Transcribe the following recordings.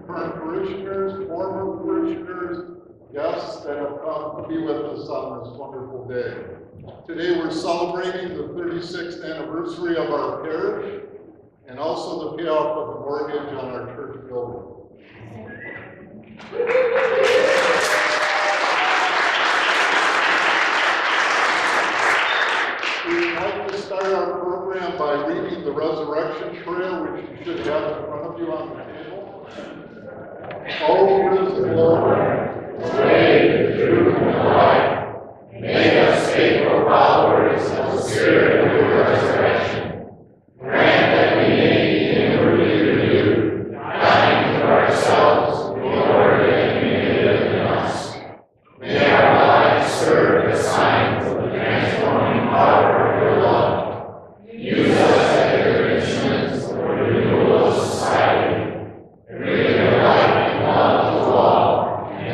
current parishioners, former parishioners, guests that have come to be with us on this wonderful day. Today we're celebrating the 36th anniversary of our parish and also the payoff of the mortgage on our church building. We'd like to start our program by reading the Resurrection Prayer, which you should have in front of you on the table. O risen Lord, the way, the truth, and the life, make us faithful followers of the Spirit of your resurrection. Grant that we may be inwardly renewed, dying to ourselves, in order that you may live in us. May our lives serve as signs of the transforming power of your love. Use us as your instruments for the renewal of society, bringing your light and love to all, and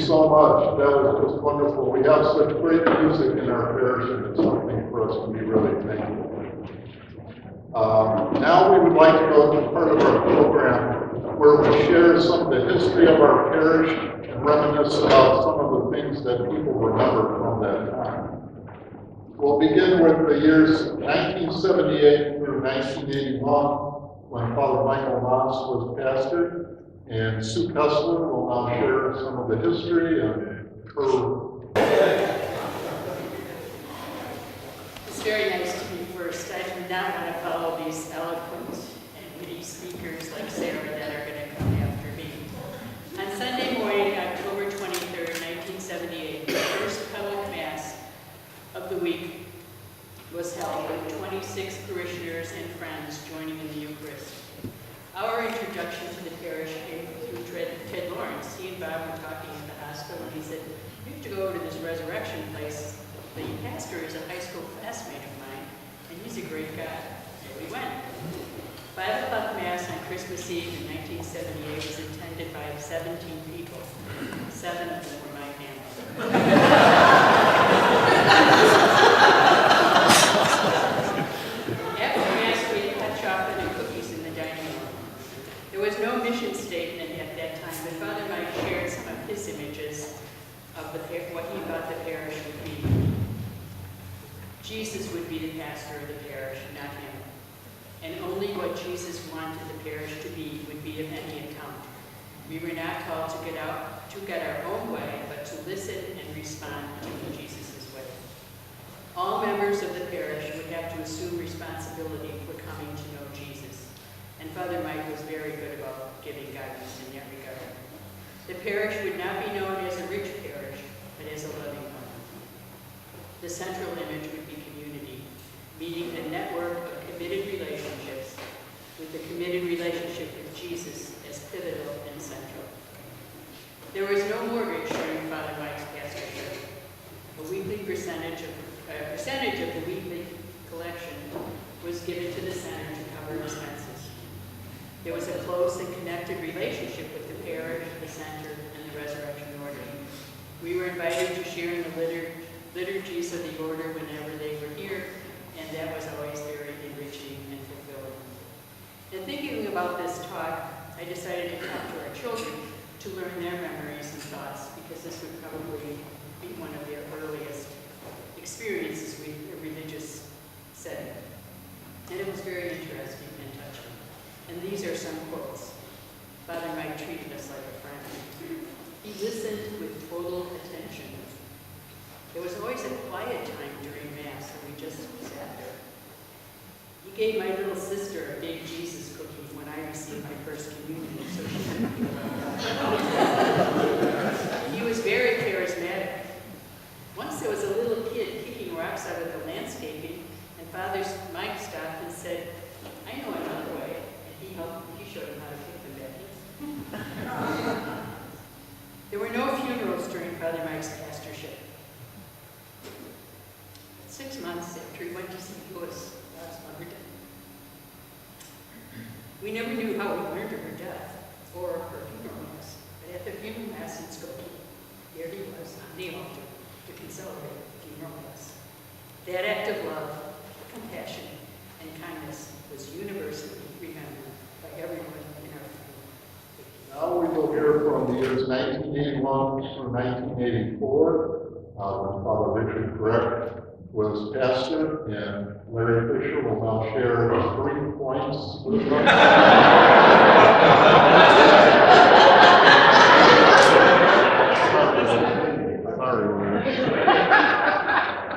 so much. That was just wonderful. We have such great music in our parish, and it's something for us to be really thankful for. Now we would like to go to part of our program where we share some of the history of our parish and reminisce about some of the things that people remember from that time. We'll begin with the years 1978 through 1981, when Father Michael Moss was pastor, and Sue Kessler will now share some of the history and her. It's very nice to be first. I do not want to follow these eloquent and witty speakers like Sarah that are going to come after me. On Sunday morning, October 23rd, 1978, the first public mass of the week was held with 26 parishioners and friends joining in the Eucharist. Our introduction to the parish came through Ted Lawrence. He and Bob were talking at the hospital, and he said, "You have to go over to this resurrection place. The pastor is a high school classmate of mine, and he's a great guy." So we went. 5 o'clock Mass on Christmas Eve in 1978 was attended by 17 people. 7 of them were my family. After Mass, we had hot chocolate and cookies in the dining room. There was no mission statement at that time, but Father Mike shared some of his images of what he thought the parish would be. Jesus would be the pastor of the parish, not him. And only what Jesus wanted the parish to be would be of any account. We were not called to get our own way, but to listen and respond to Jesus' way. All members of the parish would have to assume responsibility for coming to know Jesus. And Father Mike was very good about giving guidance in that regard. The parish would not be known as a rich parish, but as a loving one. The central image would be community, meaning a network of committed relationships, with the committed relationship with Jesus as pivotal and central. There was no mortgage during Father Mike's pastorship. A weekly percentage of the weekly collection was given to the center to cover expenses. There was a close and connected relationship with the parish, the center, and the Resurrection Order. We were invited to share in the liturgies of the order whenever they were here, and that was always very enriching and fulfilling. In thinking about this talk, I decided to talk to our children to learn their memories and thoughts, because this would probably be one of their earliest experiences with a religious setting. And it was very interesting and touching. And these are some quotes. Father Mike treated us like a friend. He listened with total attention. There was always a quiet time during Mass, and we just sat there. He gave my little sister a big Jesus cookie when I received my first communion, so she didn't feel about that. He was very charismatic. Once there was a little kid kicking rocks out of the landscaping, and Father Mike stopped and said, "I know another way," and he showed him how to kick them back in. There were no funerals during Father Mike's pastorship. 6 months after he went to St. Louis, last Mother Day. We never knew how we learned of her death or her funeral mass, but at the funeral mass in Skokie, there he was on the altar to celebrate the funeral mass. That act of love, compassion, and kindness was universally remembered by everyone in our family. Now we will hear from the years 1981 through 1984, when Father Richard Breck was pastor, and Larry Fisher will now share 3 points with us.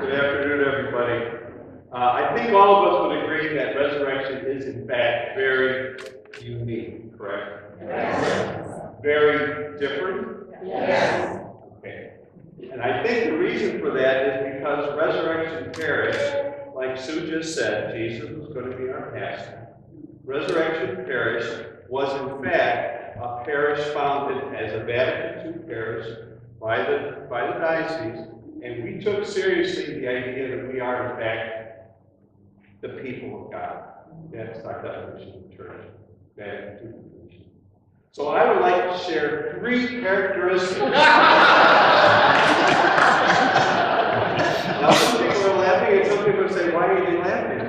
Good afternoon, everybody. I think all of us would agree that resurrection is, in fact, very unique, correct? Yes. Very different? Yes. Okay. And I think the reason for that is because Resurrection Parish, like Sue just said, Jesus was going to be our pastor. Resurrection Parish was, in fact, a parish founded as a Vatican II parish by the diocese, and we took seriously the idea that we are, in fact, the people of God. That's our definition of church, Vatican II. So I would like to share 3 characteristics. Now, some people are laughing, and some people say, why are they laughing?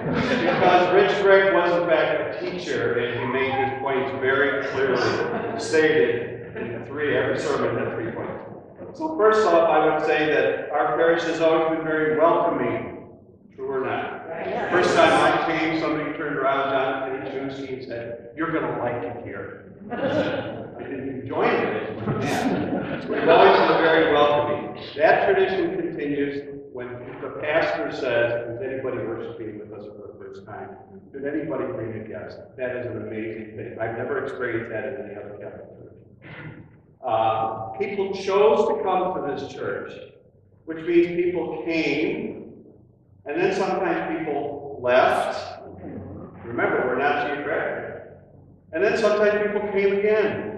Because Rich Greg was, in fact, a teacher, and he made his points very clearly stated in every sermon had 3 points. So first off, I would say that our parish has always been very welcoming. True or not? First time I came, somebody turned around, John introduced me and said, you're going to like it here. I didn't join it. We've always been very welcoming. That tradition continues when the pastor says, is anybody worshiping with us for the first time? Did anybody bring a guest? That is an amazing thing. I've never experienced that in any other Catholic church. People chose to come to this church, which means people came, and then sometimes people left. Remember, we're not geographic. And then sometimes people came again.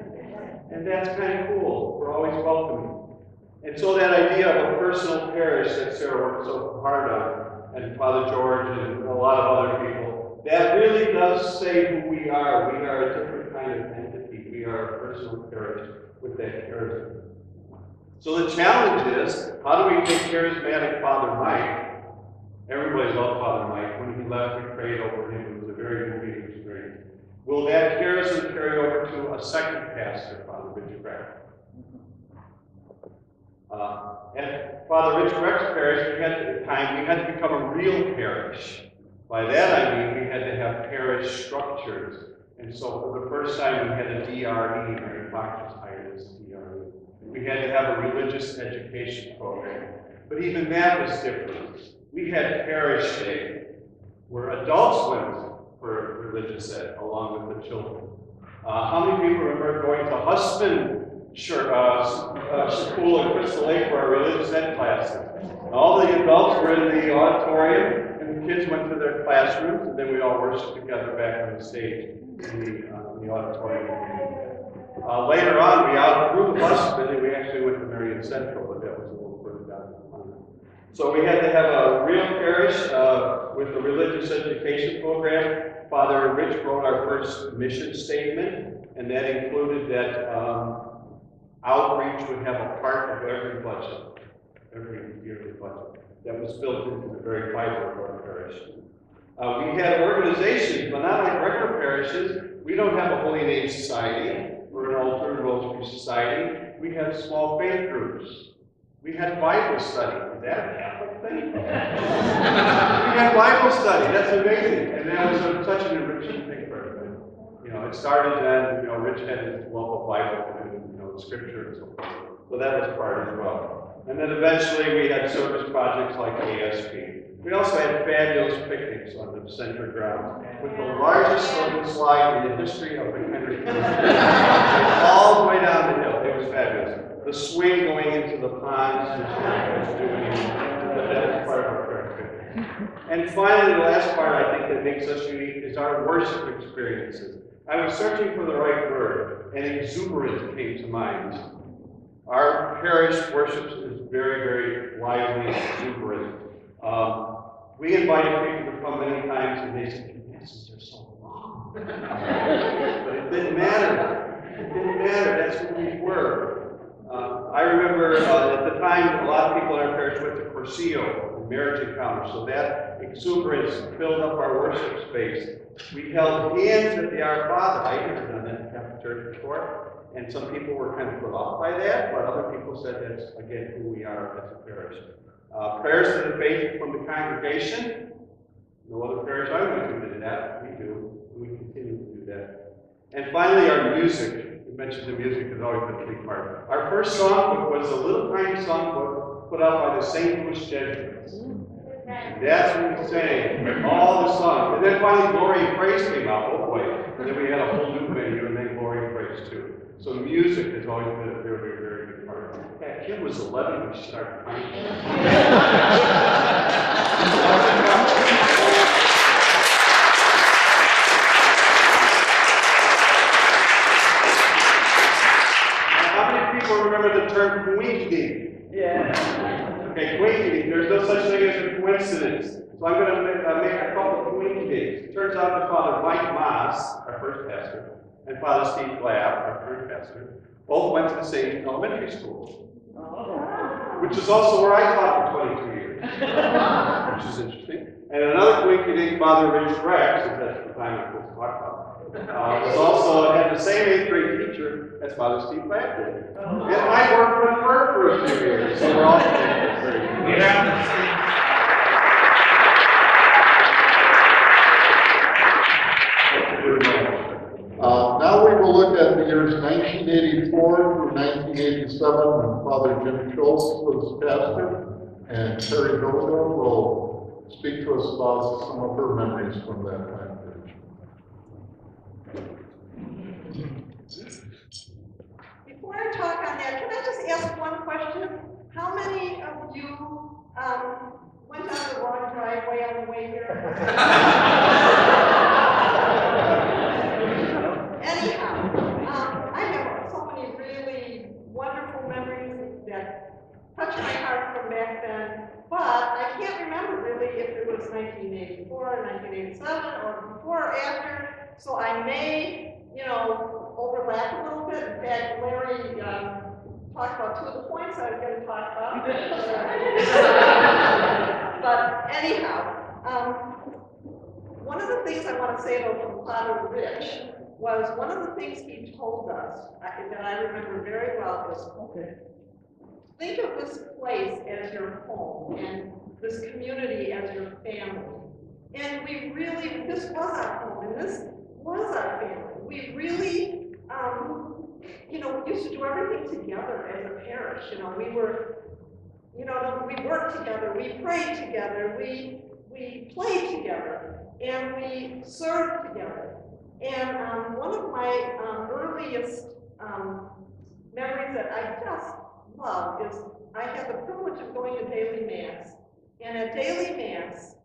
And that's kind of cool. We're always welcoming. And so that idea of a personal parish that Sarah worked so hard on, and Father George and a lot of other people, that really does say who we are. We are a different kind of entity. We are a personal parish with that character. So the challenge is, how do we take charismatic Father Mike? Everybody loved Father Mike. When he left, we prayed over him. It was a very moving experience. Will that charism carry over to a second pastor, Father Rich Greg? At Father Rich Greg's parish, we had to become a real parish. By that I mean we had to have parish structures. And so for the first time we had a DRE, Mary Fox was hired as DRE. We had to have a religious education program. But even that was different. We had Parish Day, where adults went for religious ed, along with the children. How many people remember going to Husband School in Crystal Lake for our religious ed classes? All the adults were in the auditorium, and the kids went to their classrooms, and then we all worshiped together back on the stage in the auditorium. Later on, we outgrew the Husband, and we actually went to Marion Central, but that was a little further down the line. So we had to have a real parish with a religious education program. Father Rich wrote our first mission statement, and that included that outreach would have a part of every budget, every yearly budget. That was built into the very fiber of our parish. We had organizations, but not like regular parishes. We don't have a Holy Name Society or an Altar Rosary Society. We have small faith groups. We had Bible study. Is that a Catholic thing? We had Bible study. That's amazing. And that was such an enriching thing for everybody. You know, it started then, Rich had his love of Bible and, Scripture and so forth. So that was part as well. And then eventually we had service projects like ASP. We also had fabulous picnics on the center ground with the largest swimming slide in the history of the country. All the way down the hill. It was fabulous. The swing going into the ponds, which was doing, that was part of our parish. And finally, the last part I think that makes us unique is our worship experiences. I was searching for the right word, and exuberant came to mind. Our parish worships is very, very lively and exuberant. We invited people to come many times, and they said, the masses are so long. But it didn't matter. It didn't matter. That's who we were. I remember at the time, a lot of people in our parish went to Corsillo, the marriage encounter, so that exuberance filled up our worship space. We held hands at the Our Father. I had never done that in the Catholic Church before, and some people were kind of put off by that, but other people said that's, again, who we are as a parish. Prayers to the faithful from the congregation. No other parish I went to did that. We do. We continue to do that. And finally, our music. You mentioned the music has always been a big part. Our first songbook was a little tiny songbook put out by the St. Louis Jesuits. That's when we sang all the songs. And then finally, Glory and Praise came out. Oh boy. And then we had a whole new menu, and then Glory and Praise too. So music has always been a very, very, very big part. That kid was 11 when she started playing. Remember the term coincidence? Yeah. Okay, coincidence. There's no such thing as a coincidence. So I'm going to make a couple of coincidences. It turns out that Father Mike Moss, our first pastor, and Father Steve Glapp, our current pastor, both went to the same elementary school, which is also where I taught for 22 years, which is interesting. And another coincidence, Father Rich Rex, if that's the time I'm supposed to talk about, was also had the same 8th grade teacher as Father Steve Glapp did. And I worked with her for a few years, so we're all connected. Now we will look at the years 1984 through 1987 when Father Jim Schultz was pastor, and Terry Loyola will speak to us about some of her memories from that time period. Before I talk on that, can I just ask one question? How many of you went down the wrong driveway on the way here? Anyhow, I have so many really wonderful memories that touch my heart from back then, but I can't remember really if it was 1984 or 1987 or before or after, so I may, overlap a little bit. In fact, Larry talked about 2 of the points I was going to talk about. But anyhow, one of the things I want to say though from Father Rich was one of the things he told us that I remember very well is, think of this place as your home and this community as your family. And we really, this was our home and this was our family. We really, we used to do everything together as a parish. We were, we worked together, we prayed together, we played together, and we served together. And one of my earliest memories that I just love is I had the privilege of going to daily mass. And at daily mass,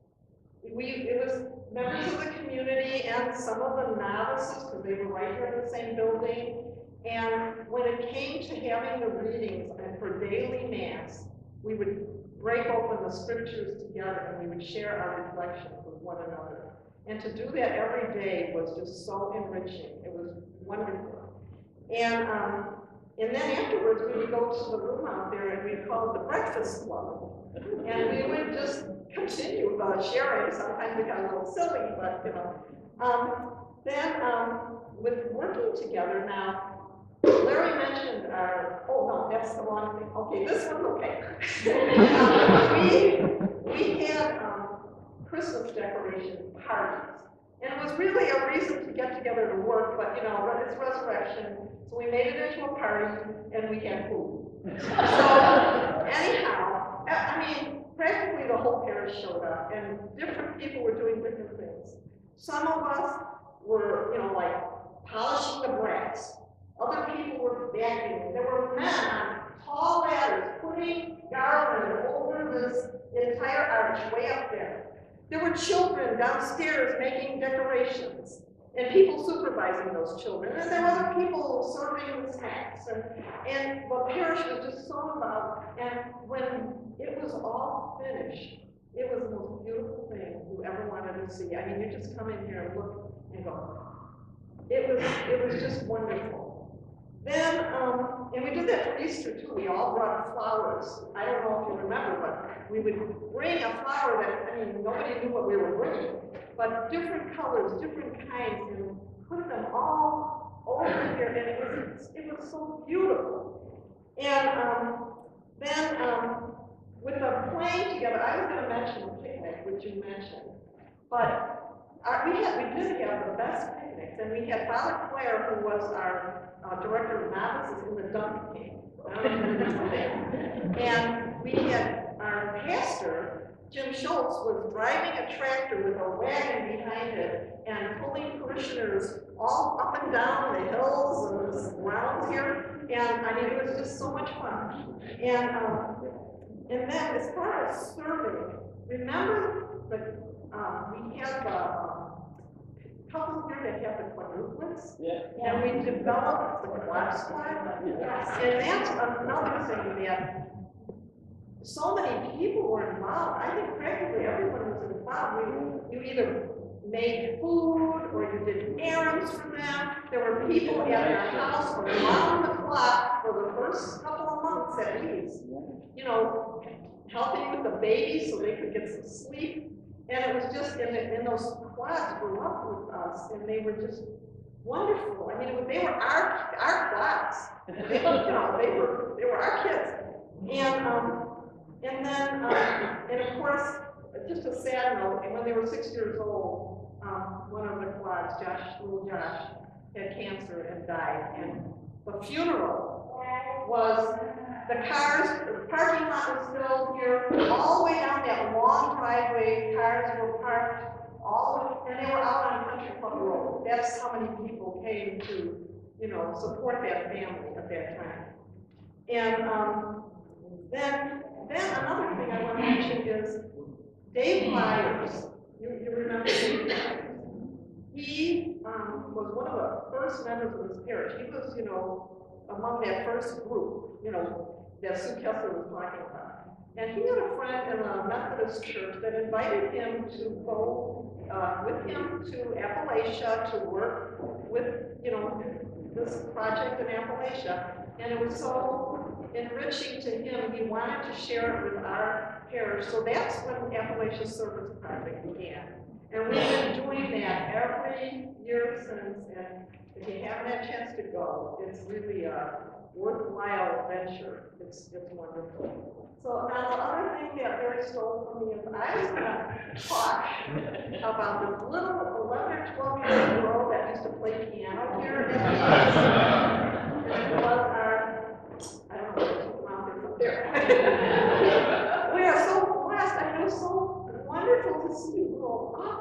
it was members of the community and some of the novices, because they were right here in the same building. And when it came to having the readings and for daily mass, we would break open the scriptures together and we would share our reflections with one another. And to do that every day was just so enriching. It was wonderful. And then afterwards, we would go to the room out there and we'd call it the breakfast club. And we would just continue sharing. Sometimes it got a little silly, but Then with working together now, Larry mentioned oh no, that's the wrong thing. Okay, this one's okay. We had Christmas decoration parties. And it was really a reason to get together to work, but it's resurrection. So we made it into a party and we had food. So anyhow, practically the whole parish showed up and different people were doing different things. Some of us were, polishing the brass. Other people were vacuuming. There were men on tall ladders putting garland over this entire arch way up there. There were children downstairs making decorations and people supervising those children. And there were other people serving the snacks. And the parish was just so involved. And when it was all finished, it was the most beautiful thing you ever wanted to see. You just come in here and look and go. It was just wonderful. Then, and we did that for Easter too. We all brought flowers. I don't know if you remember, but we would bring a flower that, nobody knew what we were bringing, but different colors, different kinds, and put them all over here, and it was so beautiful. And then, with the playing together, I was going to mention the picnic, which you mentioned, but we did have the best picnics, and we had Father Claire, who was our director of novices in the dunk tank. And we had our pastor, Jim Schultz, was driving a tractor with a wagon behind it and pulling parishioners all up and down the hills and the grounds here. And it was just so much fun. And then as far as serving, remember that we had the couples here that have the quadruplets, and we developed the quad squad. And that's another thing that so many people were involved. I think practically everyone was involved. You either made food or you did errands for them. There were people at our house around the clock for the first couple of months at least, you know, helping with the babies so they could get some sleep. And it was just, and those quads grew up with us, and they were just wonderful. I mean, they were our quads. They, you know, they were our kids. And then, and of course, just a sad note, and when they were 6 years old, one of the quads, little Josh, had cancer and died. And the funeral was, the parking lot was filled here, all the way down that long driveway, cars were parked, and they were out on Country Club Road. That's how many people came to, you know, support that family at that time. And then another thing I want to mention is Dave Myers. You remember Dave Myers? He was one of the first members of this parish. He was, you know, among that first group, you know, that Sue Kessler was talking about. And he had a friend in a Methodist church that invited him to go with him to Appalachia to work with, you know, this project in Appalachia. And it was so enriching to him, he wanted to share it with our parish. So that's when Appalachia Service Project began. And we've been doing that every year since, and if you haven't had a chance to go, it's really a worthwhile venture. It's wonderful. So now the other thing that Barry stole from me is I was going to talk about this little 11 or 12-year-old girl that used to play piano here at the and it was our, I don't know, up there. We are so blessed. I know, so wonderful to see you grow up.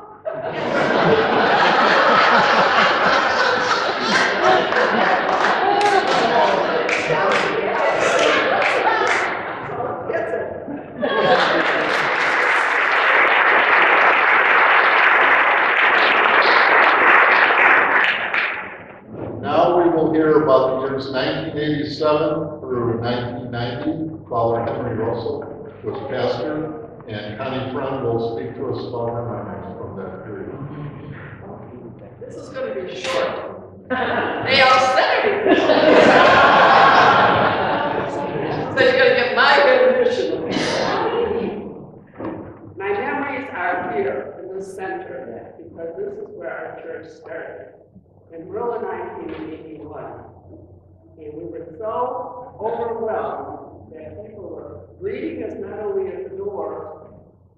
Now we will hear about the years 1987 through 1990. Father Henry Russell was pastor, and Connie Friend will speak to us about her memories from that period. This is going to be short. They all said everything. So you're going to get my rendition. My memories are here in the center, because this is where our church started. In Merle 1981. And we were so overwhelmed that people were greeting us not only at the door,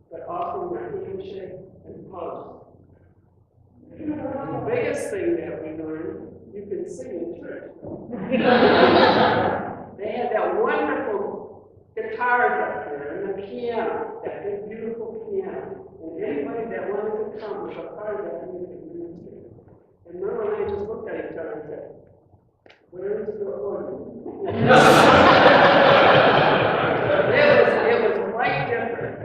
but offering their handshake and hugs. The biggest thing that we learned, you can sing in church. They had that wonderful guitars up there, and the piano, that big beautiful piano. And anybody that wanted to come was a part of that music ministry. And Merle and I just looked at each other and said, "Where is the organ?" It was quite different.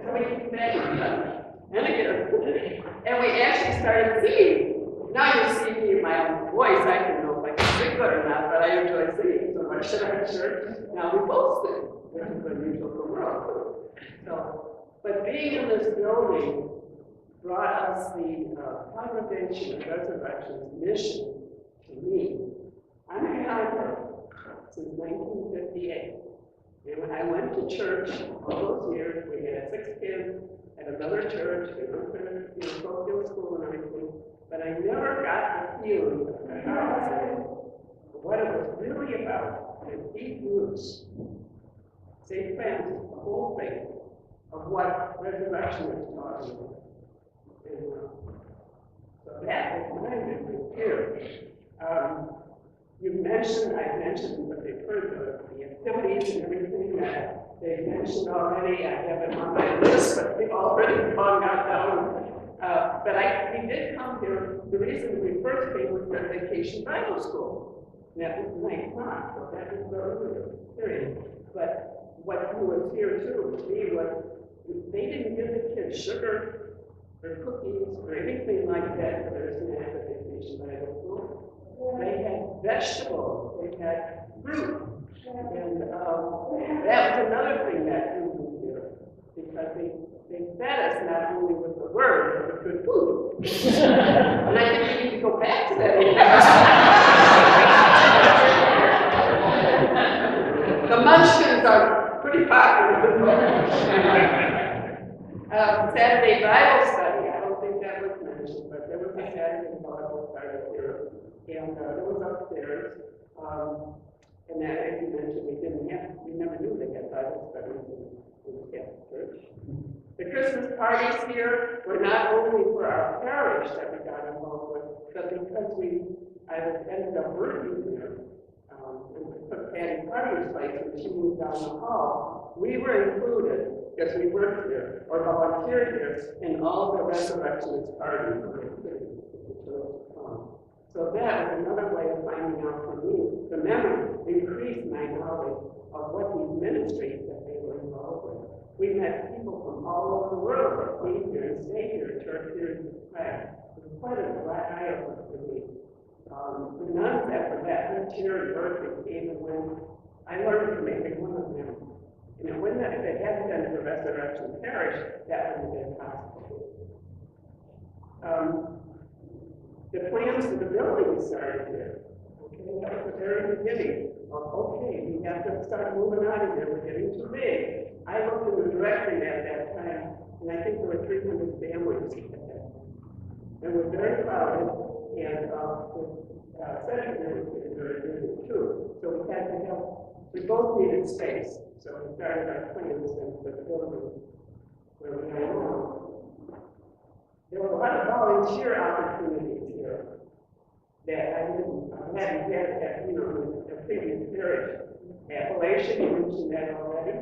So we came back and again. And we actually started singing. Now you see me in my own voice. I don't know if I can sing good or not, but I enjoy singing so much in our church. Now we both sing, which is unusual for the world. So, but being in this building brought us the Congregation of Resurrection's mission to me. I'm a convert since 1958. And when I went to church all those years, we had 6 kids at another church, and another, Sofield School and everything, but I never got the feeling of the house of what it was really about, the deep roots, St. Francis, the whole thing of what resurrection is talking about. And, so that is my memory here. I mentioned what they've heard, the activities and everything that they mentioned already. I have it on my list, but they've already gone down. But we did come here. The reason we first came was for Vacation Bible School. And that was 9 o'clock, so that was the earlier period. But what was here too with me was they didn't give the kids sugar or cookies or anything like that for their snack at Vacation Bible School. They had vegetables, they had fruit, and that was another thing that drew me here, because they fed us not only with the word, but with good food. And I think we need to go back to that. And it was upstairs. And that, as you mentioned, we never knew they had Bible studies in the Catholic Church. The Christmas parties here were not only for our parish that we got involved with, but because I ended up working there, and we took Patty Party's place when she moved down the hall, we were included, because we worked here, or volunteered here, in all the resurrectionist parties. So that was another way of finding out for me. The memory increased my knowledge of what these ministries that they were involved with. We met people from all over the world that came here and stayed here to our periods of class. It was quite a eye-opener for me. The nuns after that lived here and worked even when I learned from every one of them. You know, if it hadn't been for Resurrection Parish, that wouldn't have been possible. The plans for the building started here. Okay, that was the very beginning of, okay, we have to start moving out of here, we're getting too big. I looked in the directory at that time, and I think there were 300 families at that time. And we're very crowded, and the secretary was very busy too. So we both needed space. So we started our plans for the building where we are now. There were a lot of volunteer opportunities here that I hadn't had at, the previous parish. Appalachian, you mentioned that already.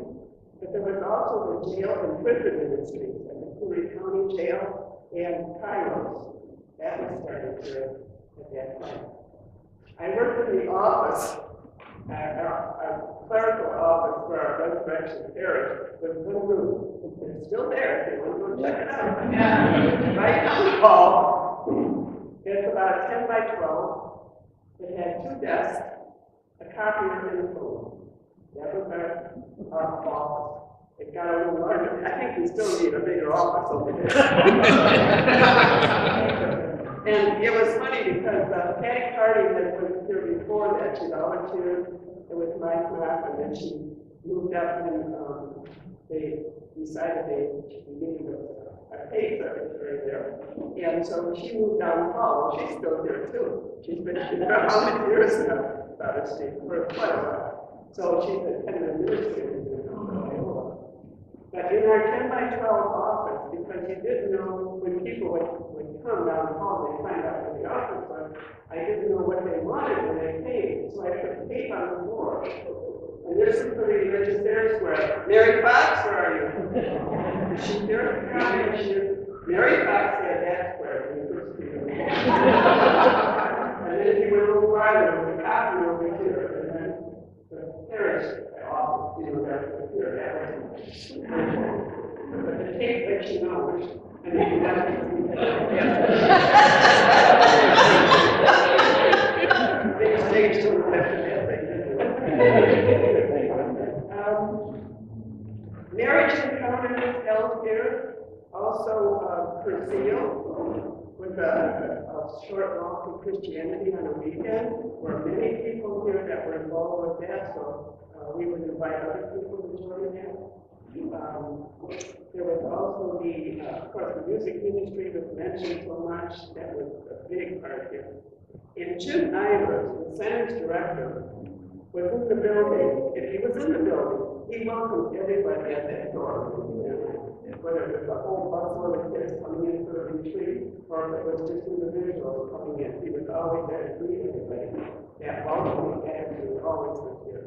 But there was also the jail and prison ministries at the Parish County Jail and Kairos. That was started here at that time. I worked in the office, our clerical office for our Resurrection Parish with one room. It's still there if you want to go check it out. Yeah. Right down the hall. It's about 10 by 12. It had 2 desks, a copier, and a phone. That was our office. It got a little larger. I think we still need a bigger office over there. And it was funny because Patty Carty had been here before that. She'd volunteered with my class, and then she moved up and they decided they needed a paid secretary there. And so she moved down the hall. She's still here too. She's been here for how many years now? About for quite a while. So she's a kind of administrator in Loyola. But in our 10 by 12 office, because you didn't know when people would come down the hall, they'd find out where the office was, I didn't know what they wanted when they came. So I put tape on the floor. And there's some pretty religious there square. Mary Fox, where are you? Is she there? Yeah, she is. Mary Fox said that's where we first came. And then if you went a little farther, there was a copy over here. And then the parish office, that's here. That was but the tape lets you know which. And then that's big stage to the left of that thing. Marriage encounters held here, also Cursillo, with a short walk in Christianity on a weekend. There were many people here that were involved with that, so we would invite other people to join that. There was also of course, the music ministry was mentioned so much. That was a big part here. And Jim Ivers, the center's director, was in the building. If he was in the building, he welcomed everybody at that door. Whether it was a whole busload of kids coming in for a retreat, or if it was just individuals coming in, he was always there to greet everybody. That welcoming attitude always was here.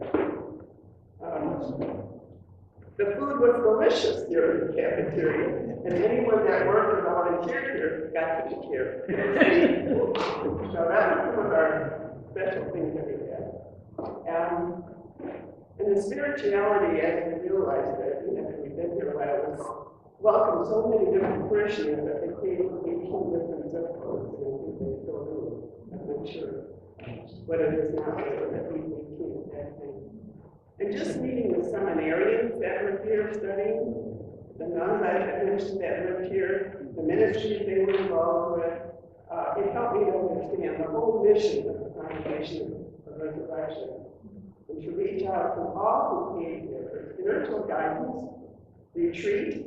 The food was delicious here in the cafeteria, and anyone that worked or volunteered here got to eat here. So that was some of our special things that we had. And the spirituality, as we realized that, after we've been here a while, was welcomed so many different parishioners that they came from 18 different zip codes, and I think they still do. I'm not sure what it is now, but at least 18 at that time. And just meeting the seminarians that were here studying, the nuns I had mentioned that lived here, the ministries they were involved with, it helped me to understand the whole mission of the Congregation of Resurrection, and to reach out to all who came here for spiritual guidance, retreat,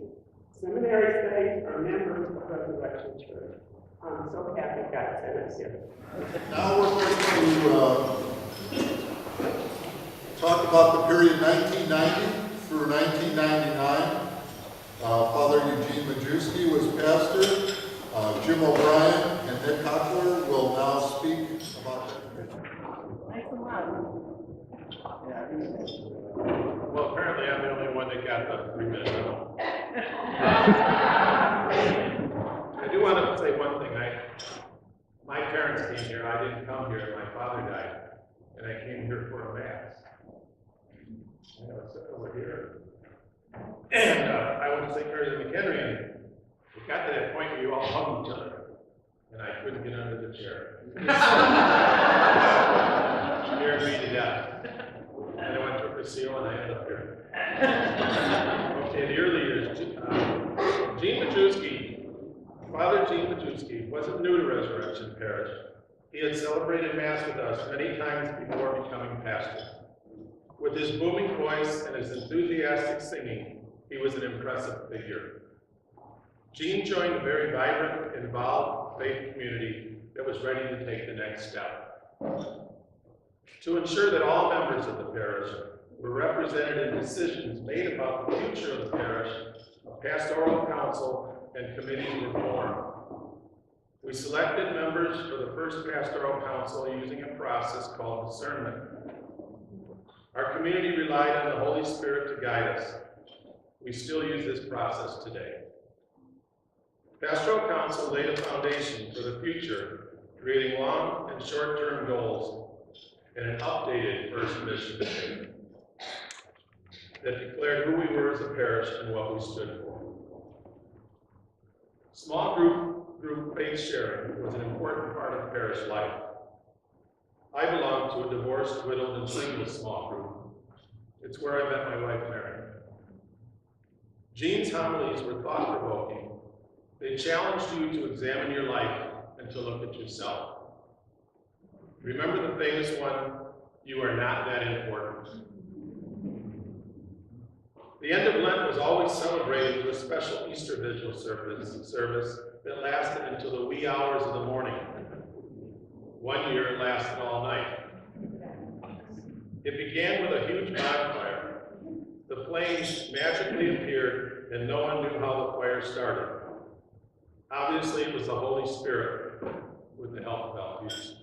seminary studies, or members of Resurrection Church. I'm so happy God sent us here. Now we're going to talk about the period 1990 through 1999. Father Eugene Majewski was pastor. Jim O'Brien and Nick Hockler will now speak about that period. Nice and loud. Well, apparently I'm the only one that got the 3 minutes. I do want to say one thing. My parents came here. I didn't come here. My father died, and I came here for a mass. I know it's over here. And I went to St. Mary's in McHenry, and it got to that point where you all hugged each other, and I couldn't get under the chair. Scared me to death. And I went to Brazil, and I ended up here. Okay, the early years. Gene Majewski, Father Gene Majewski, wasn't new to Resurrection Parish. He had celebrated Mass with us many times before becoming pastor. With his booming voice and his enthusiastic singing, he was an impressive figure. Gene joined a very vibrant, involved faith community that was ready to take the next step. To ensure that all members of the parish were represented in decisions made about the future of the parish, a pastoral council and committees were formed. We selected members for the first pastoral council using a process called discernment. Our community relied on the Holy Spirit to guide us. We still use this process today. Pastoral Council laid a foundation for the future, creating long and short-term goals and an updated first mission statement that declared who we were as a parish and what we stood for. Small group faith sharing was an important part of parish life. I belong to a divorced, widowed, and single small group. It's where I met my wife, Mary. Gene's homilies were thought-provoking. They challenged you to examine your life and to look at yourself. Remember the famous one, you are not that important. The end of Lent was always celebrated with a special Easter Vigil service that lasted until the wee hours of the morning. One year it lasted all night. It began with a huge bonfire. The flames magically appeared and no one knew how the fire started. Obviously it was the Holy Spirit with the help of Alpheus.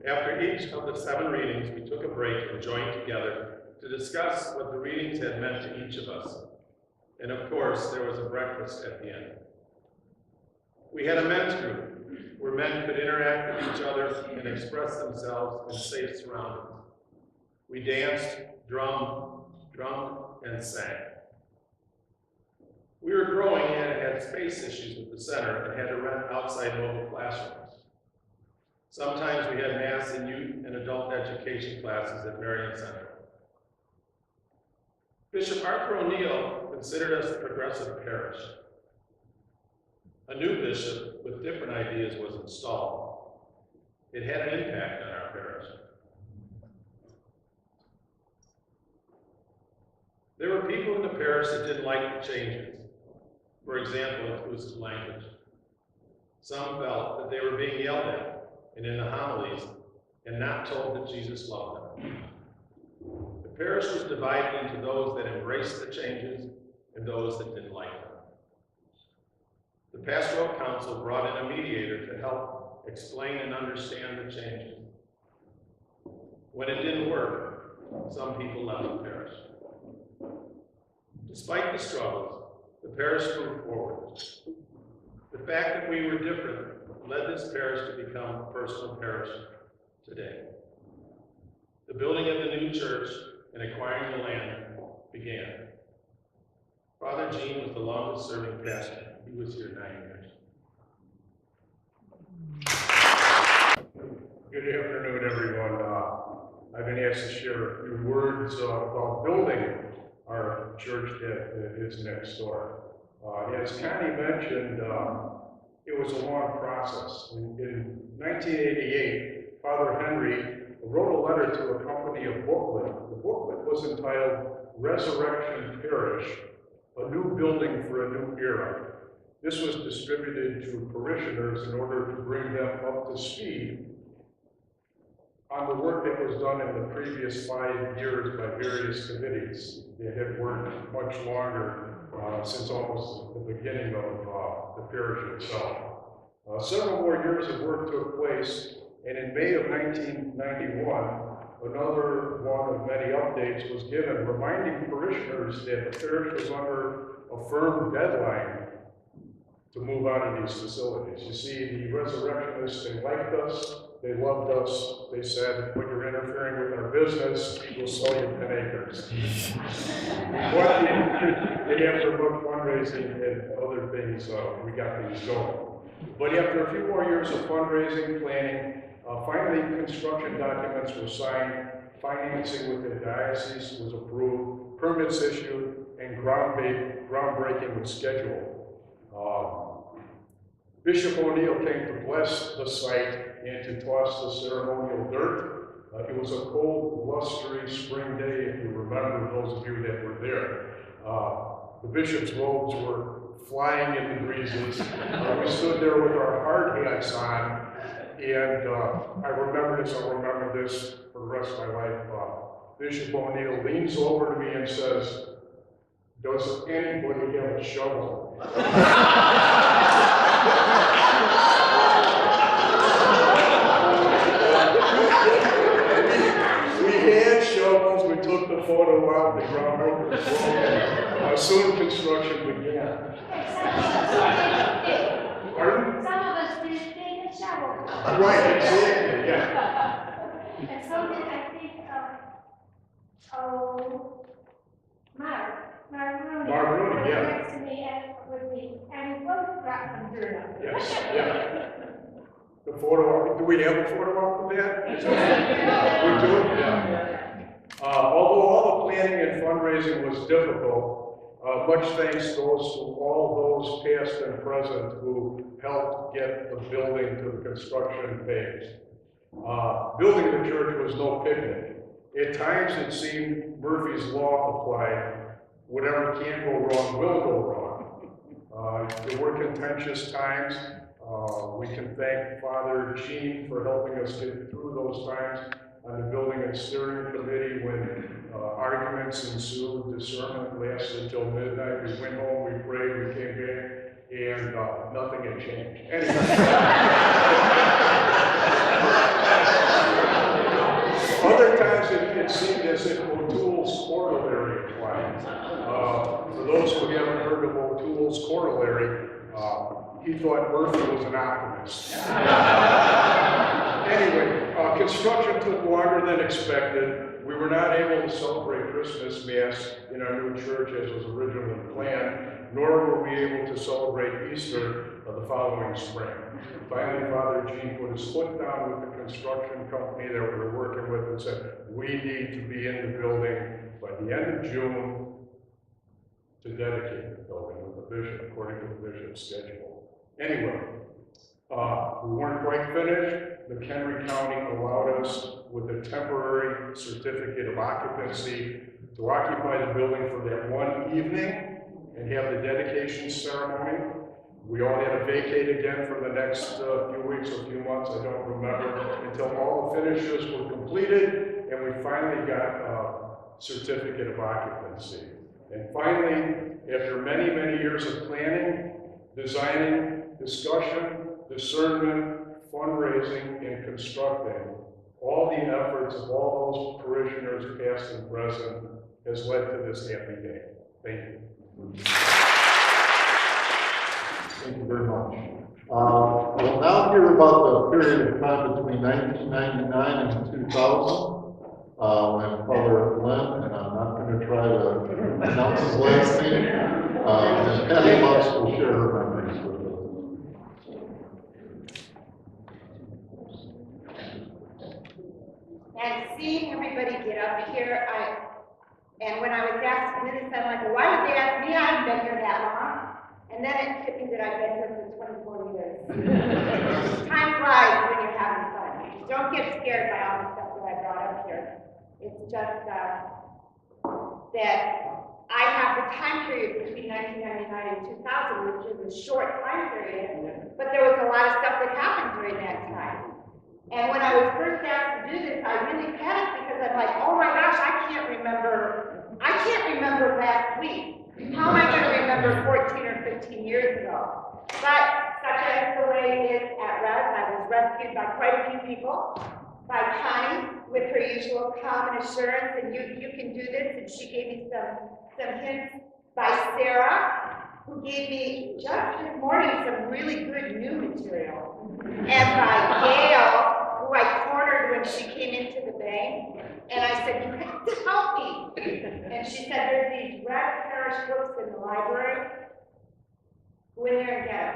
After each of the 7 readings, we took a break and joined together to discuss what the readings had meant to each of us. And of course, there was a breakfast at the end. We had a men's group where men could interact with each other and express themselves in safe surroundings. We danced, drummed, and sang. We were growing and had space issues with the center and had to rent outside mobile classrooms. Sometimes we had Mass in youth and adult education classes at Marion Center. Bishop Arthur O'Neill considered us a progressive parish. A new bishop with different ideas was installed. It had an impact on our parish. There were people in the parish that didn't like the changes. For example, inclusive language. Some felt that they were being yelled at and in the homilies and not told that Jesus loved them. The parish was divided into those that embraced the changes and those that didn't like them. The pastoral council brought in a mediator to help explain and understand the changes. When it didn't work, some people left the parish. Despite the struggles, the parish moved forward. The fact that we were different led this parish to become a personal parish today. The building of the new church and acquiring the land began. Father Gene was the longest serving pastor. He was here 9 years. Good afternoon, everyone. I've been asked to share a few words about building our church that is next door. As Connie mentioned, it was a long process. In 1988, Father Henry wrote a letter to accompany a booklet. The booklet was entitled Resurrection Parish, a New Building for a New Era. This was distributed to parishioners in order to bring them up to speed on the work that was done in the previous 5 years by various committees. They had worked much longer, since almost the beginning of the parish itself. Several more years of work took place, and in May of 1991, another one of many updates was given, reminding parishioners that the parish was under a firm deadline to move out of these facilities. You see, the resurrectionists, they liked us, they loved us, they said, when you're interfering with our business, we'll sell you 10 acres. But they after much fundraising and other things, we got things going. But after a few more years of fundraising, planning, finally construction documents were signed, financing with the diocese was approved, permits issued, and groundbreaking was scheduled. Bishop O'Neill came to bless the site and to toss the ceremonial dirt. It was a cold, blustery spring day, if you remember, those of you that were there. The bishop's robes were flying in the breezes. We stood there with our hard hats on, and I remember this, I'll remember this for the rest of my life. Bishop O'Neill leans over to me and says, "Does anybody have a shovel?" We had shovels, we took the photo out, the ground over was broken. Soon construction began. Pardon? Some of us did take a shovel. Right, exactly, yeah. And so did, I think, Mark Rooney. Mark Rooney, was yeah. next to me and with me, and we both got some dirt up. Yes, yeah. The photo, do we have a photo op of that? We do? Yeah. Although all the planning and fundraising was difficult, much thanks goes to all those past and present who helped get the building to the construction phase. Building the church was no picnic. At times it seemed Murphy's Law applied. Whatever can go wrong will go wrong. There were contentious times. We can thank Father Gene for helping us get through those times on the building and steering committee when arguments ensued. Discernment lasted till midnight. We went home, we prayed, we came back, and nothing had changed. Other times it seemed as if O'Toole's corollary applied. For those who haven't heard of O'Toole's corollary, he thought Murphy was an optimist. Anyway, construction took longer than expected. We were not able to celebrate Christmas Mass in our new church as was originally planned, nor were we able to celebrate Easter the following spring. Finally, Father Gene put his foot down with the construction company that we were working with and said, we need to be in the building by the end of June to dedicate the building with the bishop, according to the bishop's schedule. Anyway, we weren't quite finished. McHenry County allowed us with a temporary certificate of occupancy to occupy the building for that one evening and have the dedication ceremony. We all had to vacate again for the next few weeks or few months, I don't remember, until all the finishes were completed and we finally got a certificate of occupancy. And finally, after many, many years of planning, designing, discussion, discernment, fundraising, and constructing, all the efforts of all those parishioners, past and present, has led to this happy day. Thank you. Thank you very much. We'll now hear about the period of time between 1999 and 2000. When Father Lynn, and I'm not going to try to pronounce his last name, and Patty Lutz will share her memories with us. And seeing everybody get up here, and when I was asked to do this, I'm like, well, why would they ask me? I haven't been here that long. And then it hit me that I've been here for 24 years. Time flies when you're having fun. Don't get scared by all the stuff that I brought up here. It's just that I have the time period between 1999 and 2000, which is a short time period, but there was a lot of stuff that happened during that time. And when I was first asked to do this, I really panicked because I'm like, oh my gosh, I can't remember last week. How am I going to remember 14 or 15 years ago? But such as the way it is at Res, I was rescued by quite a few people, by Connie with her usual calm and assurance, and you can do this, and she gave me some hints, by Sarah, who gave me just this morning some really good new material, and by Gail, who I cornered when she came into the bank, and I said, you have to help me. And she said, there's these red Parish books in the library. Go in there and get them.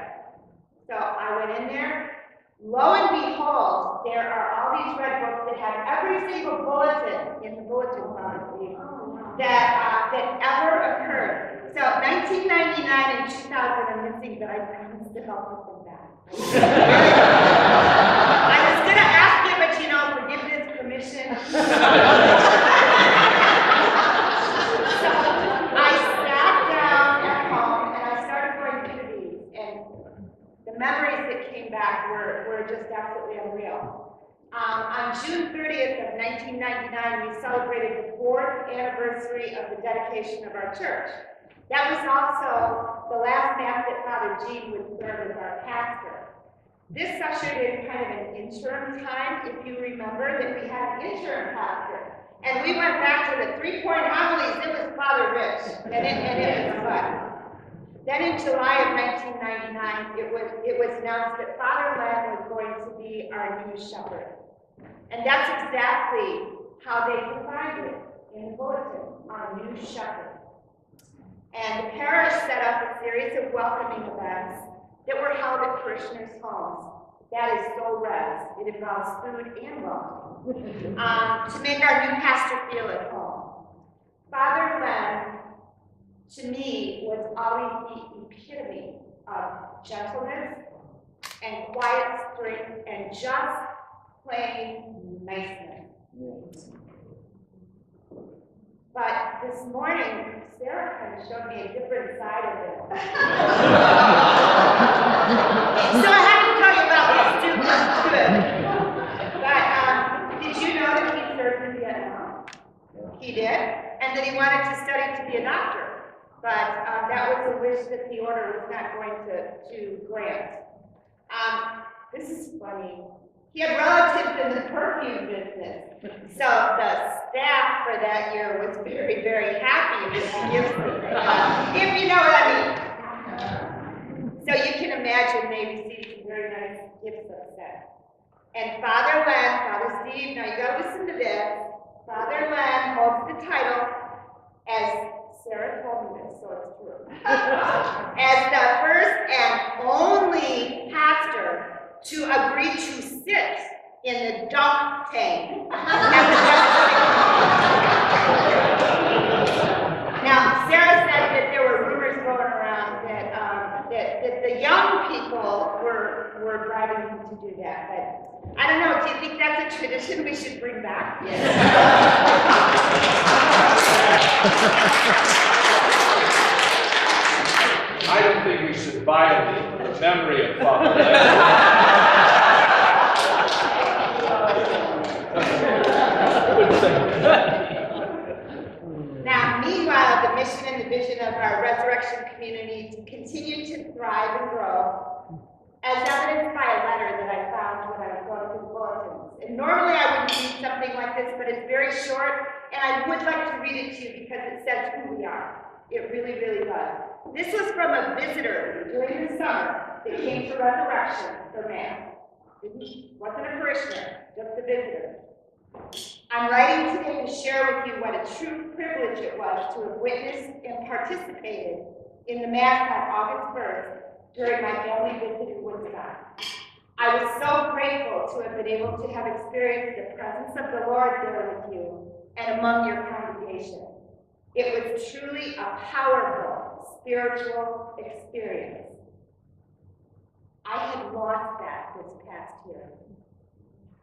So I went in there. Lo and behold, there are all these red books that have every single bulletin in the bulletin policy that ever occurred. So 1999 and 2000 are missing, but I promised to help with them back. I was going to ask you, but you know, forgiveness, permission. So I sat down at home and I started going through these, and the memories that came back were just absolutely unreal. On June 30th of 1999, we celebrated the 4th anniversary of the dedication of our church. That was also the last Mass that Father Gene would serve as our pastor. This ushered in kind of an interim time, if you remember, that we had an interim pastor. And we went back to the 3-point homilies. It was Father Rich, and it was fun. Then in July of 1999, it was announced that Father Len was going to be our new shepherd. And that's exactly how they defined it in the bulletin, our new shepherd. And the parish set up a series of welcoming events that were held at parishioners' homes. That is so Res. It involves food and welcome. To make our new pastor feel at home. Father Len, to me, was always the epitome of gentleness and quiet strength and just plain niceness. But this morning, Sarah kind of showed me a different side of it. So I have to tell you about this too. But did you know that he served in Vietnam? He did, and that he wanted to study to be a doctor. But that was a wish that the order was not going to grant. This is funny. He had relatives in the perfume business. So the staff for that year was very, very happy with the gifts that they got, if you know what I mean. So you can imagine they received some very nice gifts of that. And Father Len, Father Steve, now you gotta listen to this. Father Len holds the title, as Sarah told me this, so it's true, as the first and only pastor to agree to sit in the dunk tank. Now, Sarah said that there were rumors going around that the young people were driving him to do that, but I don't know, do you think that's a tradition we should bring back? I don't think we should violate the memory of Father Now, meanwhile, the mission and the vision of our resurrection community continue to thrive and grow, as evidenced by a letter that I found when I was going through the bulletins. And normally I wouldn't read something like this, but it's very short, and I would like to read it to you because it says who we are. It really, really does. This was from a visitor during the summer that came to Resurrection for Mass. Wasn't a parishioner, just a visitor. I'm writing today to share with you what a true privilege it was to have witnessed and participated in the Mass on August 1st during my family visit in Woodstock. I was so grateful to have been able to have experienced the presence of the Lord there with you and among your congregation. It was truly a powerful spiritual experience. I had lost that this past year.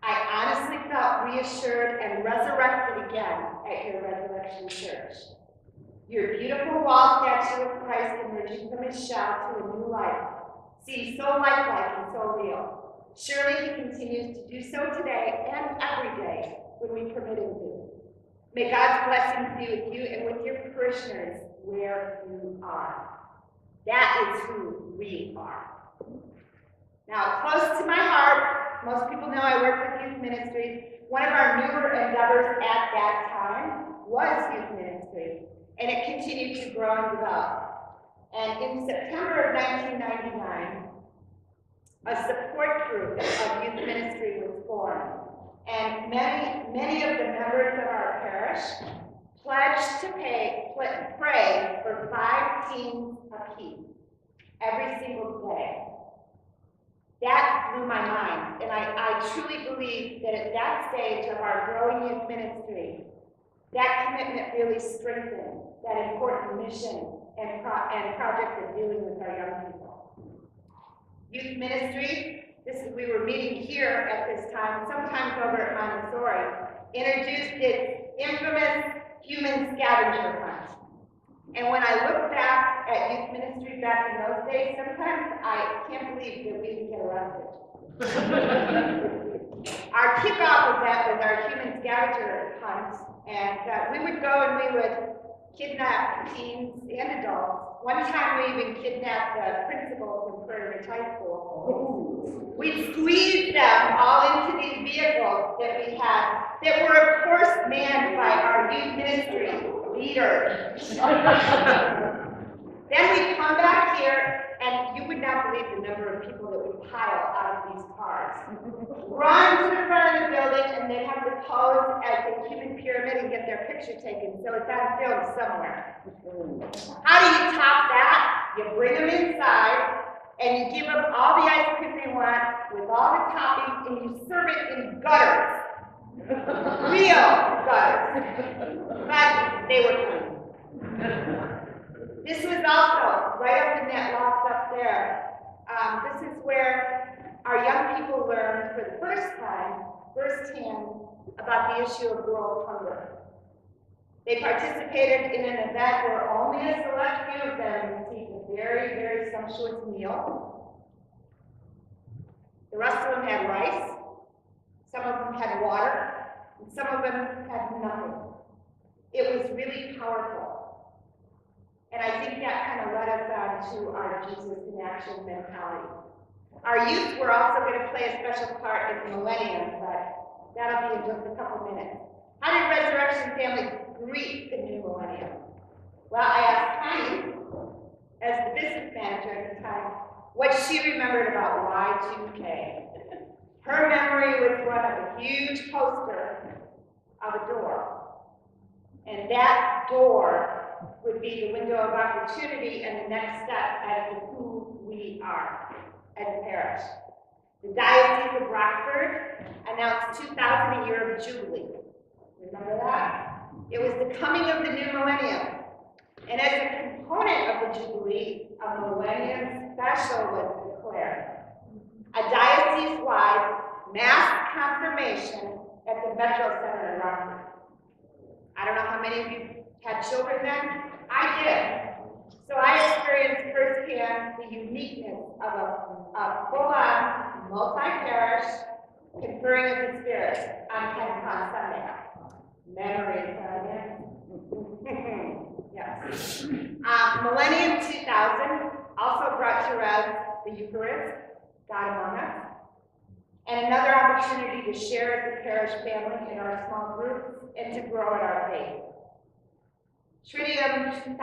I honestly felt reassured and resurrected again at your Resurrection Church. Your beautiful wall statue of Christ emerging from his shell to a new life seems so lifelike and so real. Surely he continues to do so today and every day when we permit him to. May God's blessings be with you and with your parishioners where you are. That is who we are. Now, close to my heart, most people know I work with youth ministries. One of our newer endeavors at that time was youth ministry, and it continued to grow and develop. And in September of 1999, a support group of youth ministry was formed. And many of the members of our parish pledged to pray for 5 teens apiece every single day. That blew my mind, and I truly believe that at that stage of our growing youth ministry, that commitment really strengthened that important mission and project of dealing with our young people. Youth ministry, we were meeting here at this time, sometimes over at Montessori, introduced its infamous human scavenger hunt. And when I look back at youth ministry back in those days, sometimes I can't believe that we didn't get arrested. Our kickoff event was our human scavenger hunt, and we would go and we would kidnap teens and adults. One time we even kidnapped the principal from Parish High School. We'd squeeze them all into these vehicles that we had that were, of course, manned by our youth ministry leader. Then we'd come back here, and you would not believe the number of people that would pile out of these cars. Run to the front of the building, and they'd have to pose as a human pyramid and get their picture taken, so it's on film somewhere. How do you top that? You bring them inside, and you give them all the ice cream they want with all the toppings, and you serve it in gutters. Real gutters. But they were clean. This was also right up in that loft up there. This is where our young people learned for the first time, firsthand, about the issue of world hunger. They participated in an event where only a select few of them received a very, very sumptuous meal. The rest of them had rice, some of them had water, and some of them had nothing. It was really powerful. And I think that kind of led us on to our Jesus in action mentality. Our youth were also going to play a special part in the millennium, but that'll be in just a couple minutes. How did Resurrection Family greet the new millennium? Well, I asked Connie, as the business manager at the time, what she remembered about Y2K. Her memory was one of a huge poster of a door. And that door would be the window of opportunity and the next step as to who we are as a parish. The Diocese of Rockford announced 2000 a year of Jubilee. Remember that? It was the coming of the new millennium. And as a component of the Jubilee, a millennium special was declared. A diocese-wide mass confirmation at the Metro Center in Rockford. I don't know how many of you had children then. I did. So I experienced firsthand the uniqueness of a full-on, multi-parish conferring of the Spirit on Pentecost Sunday. Memories of it. Yes. Millennium 2000 also brought to us the Eucharist, God among us, and another opportunity to share as a parish family in our small groups and to grow in our faith. Triduum 2000,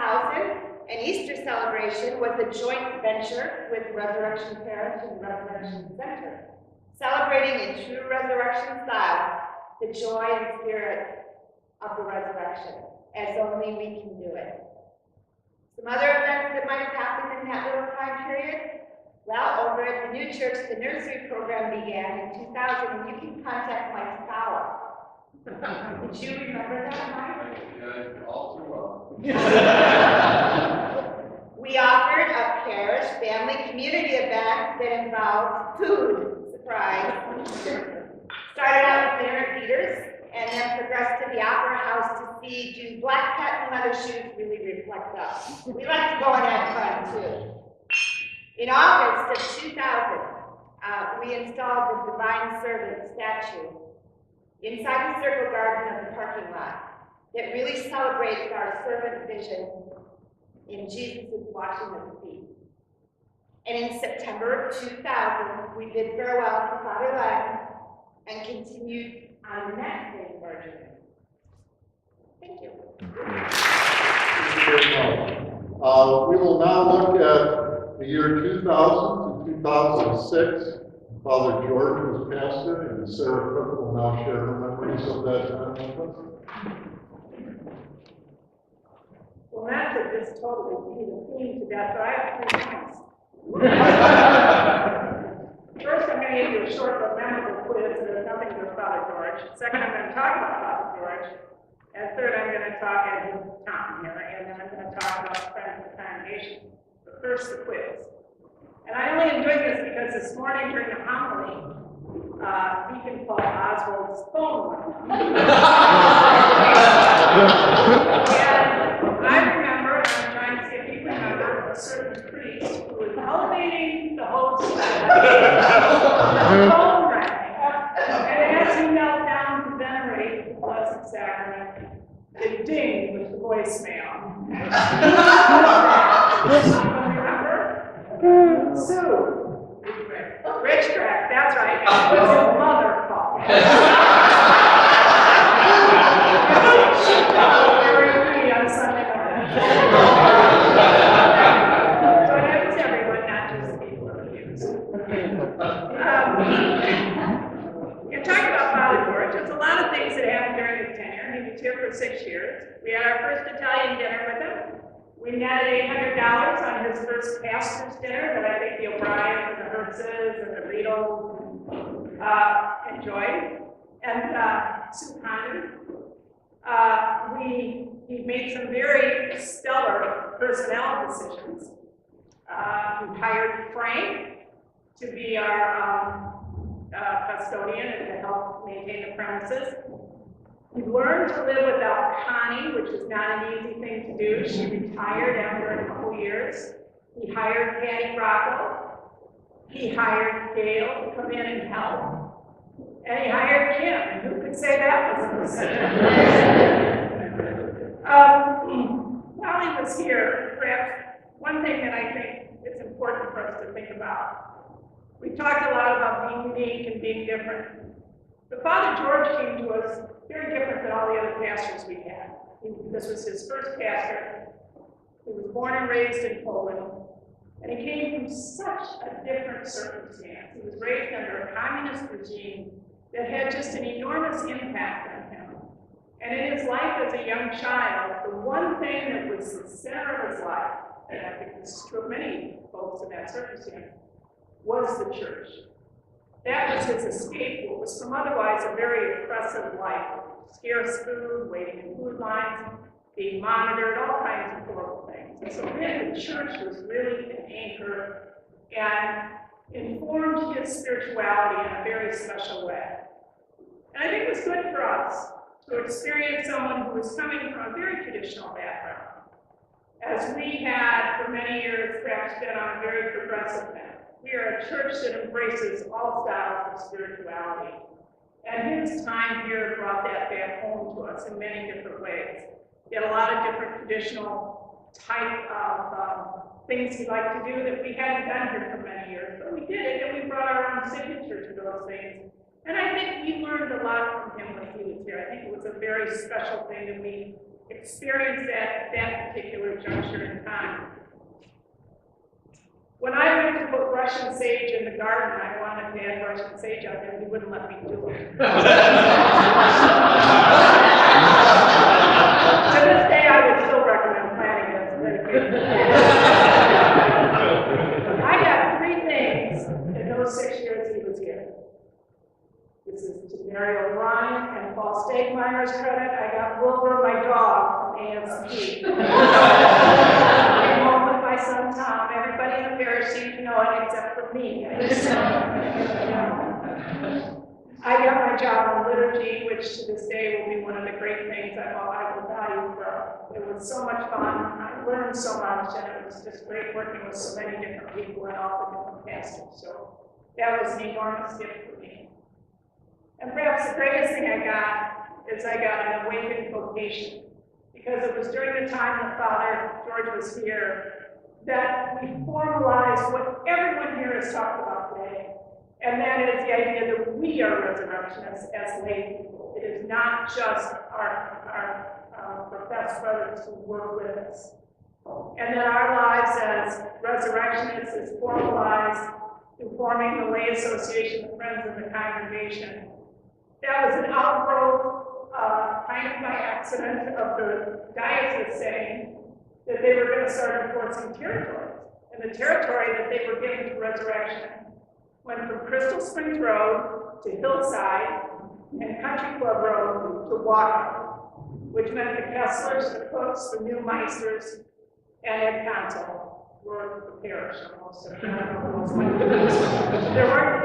an Easter celebration, was a joint venture with Resurrection Parish and Resurrection Center, celebrating in true resurrection style the joy and spirit of the resurrection, as only we can do it. Some other events that might have happened in that little time period? Well, over at the new church, the nursery program began in 2000, and you can contact my scholar. Did you remember that, Mike? Yeah, all too well. We offered a parish family community event that involved food, surprise. Started out with dinner at Peter's, and then progressed to the Opera House to see Do Black Cat and leather shoes really reflect us. We like to go and have fun too. In August of 2000, we installed the Divine Servant statue inside the circle garden of the parking lot that really celebrates our servant vision in Jesus' washing of the feet. And in September of 2000, we bid farewell to Father Lang and continued on the next phase of our journey. Thank you. Thank you very much. We will now look at the year 2000 to 2006. Father George was pastor, and Sarah Cook will now share her memories of that time with us. Well, not to just totally be the theme to death, but I have 3 points. First, I'm going to give you a short but memorable quiz that has nothing to do with Father George. Second, I'm going to talk about Father George. And third, I'm going to talk at his time here, and then I'm going to talk about the friends of the congregation. But first, the quiz. And I only am doing this because this morning during the homily, Deacon Paul Oswald's phone went off. And I remember, and I'm trying to see if you remember, a certain priest who was elevating the host. The phone rang. And as he knelt down to venerate the Blessed Sacrament, it dinged with the voicemail. Remember? Sue. Rich Crack, that's right. It was his mother calling. Very free on Sunday morning. So that was everyone, not just people accused. You're talking about Father George. There's a lot of things that happened during his tenure. He was here for 6 years. We had our first Italian dinner with him. We netted $800 on his first pastor's dinner that I think the O'Briens and the Hertzes and the Riedels enjoyed. And Sue Condon. He made some very stellar personnel decisions. He hired Frank to be our custodian and to help maintain the premises. He learned to live without Connie, which is not an easy thing to do. She retired after a couple years. He hired Patty Rocco. He hired Gail to come in and help. And he hired Kim. Who could say that was a mistake? While he was here, perhaps one thing that I think is important for us to think about. We talked a lot about being unique and being different. But Father George came to us very different than all the other pastors we had. This was his first pastor. He was born and raised in Poland, and he came from such a different circumstance. He was raised under a communist regime that had just an enormous impact on him. And in his life as a young child, the one thing that was the center of his life, and I think this is true of many folks in that circumstance, was the church. That was his escape, what was from otherwise a very oppressive life. Scarce food, waiting in food lines, being monitored, all kinds of horrible things. And so then the church was really an anchor and informed his spirituality in a very special way. And I think it was good for us to experience someone who was coming from a very traditional background, as we had for many years perhaps been on a very progressive path. We are a church that embraces all styles of spirituality. And his time here brought that back home to us in many different ways. He had a lot of different traditional type of things he liked to do that we hadn't done here for many years. But we did it, and we brought our own signature to those things. And I think we learned a lot from him when he was here. I think it was a very special thing, and we experienced that at that particular juncture in time. When I went to put Russian sage in the garden, I wanted to add Russian sage out there, and he wouldn't let me do it. To this day, I would still recommend planting this. I got 3 things in those 6 years he was here. This is to Mary O'Brien and Paul Stegmeier's credit. I got Wilbur, my dog, from ASP. Came home with my son Tom. Everybody in the parish seemed to know it except for me. I got my job on liturgy, which to this day will be one of the great things I will value for It was so much fun. I learned so much, and it was just great working with so many different people and all the different pastors. So that was an enormous gift for me. And perhaps the greatest thing I got is I got an awakened vocation, because it was during the time that Father George was here that we formalized what everyone here has talked about today, and that is the idea that we are resurrectionists as lay people. It is not just our professed brothers who work with us. And that our lives as resurrectionists is formalized through forming the Lay Association of Friends of the Congregation. That was an outgrowth, kind of by accident, of the diocese saying that they were going to start enforcing territories. And the territory that they were given to resurrection went from Crystal Springs Road to Hillside and Country Club Road to Walker, which meant the Kesslers, the Cooks, the Newmeisters, and Ed Council were the parish almost. There weren't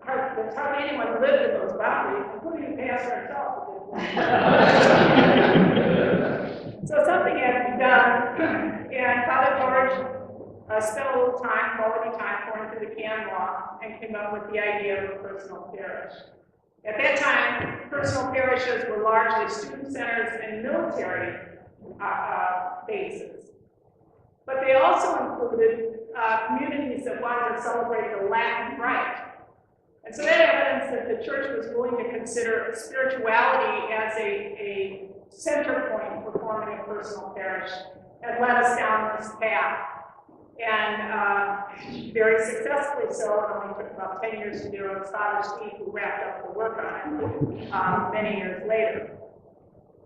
hardly anyone who lived in those boundaries, including the pastor himself. So something had to be done, and Father George spent a little time, quality time, pouring through the canon law, and came up with the idea of a personal parish. At that time, personal parishes were largely student centers and military bases. But they also included communities that wanted to celebrate the Latin Rite. And so that evidence that the church was willing to consider spirituality as a center point for forming a personal parish had led us down this path. And very successfully so. It only took about 10 years to do. It was Father Steve who wrapped up the work on it many years later.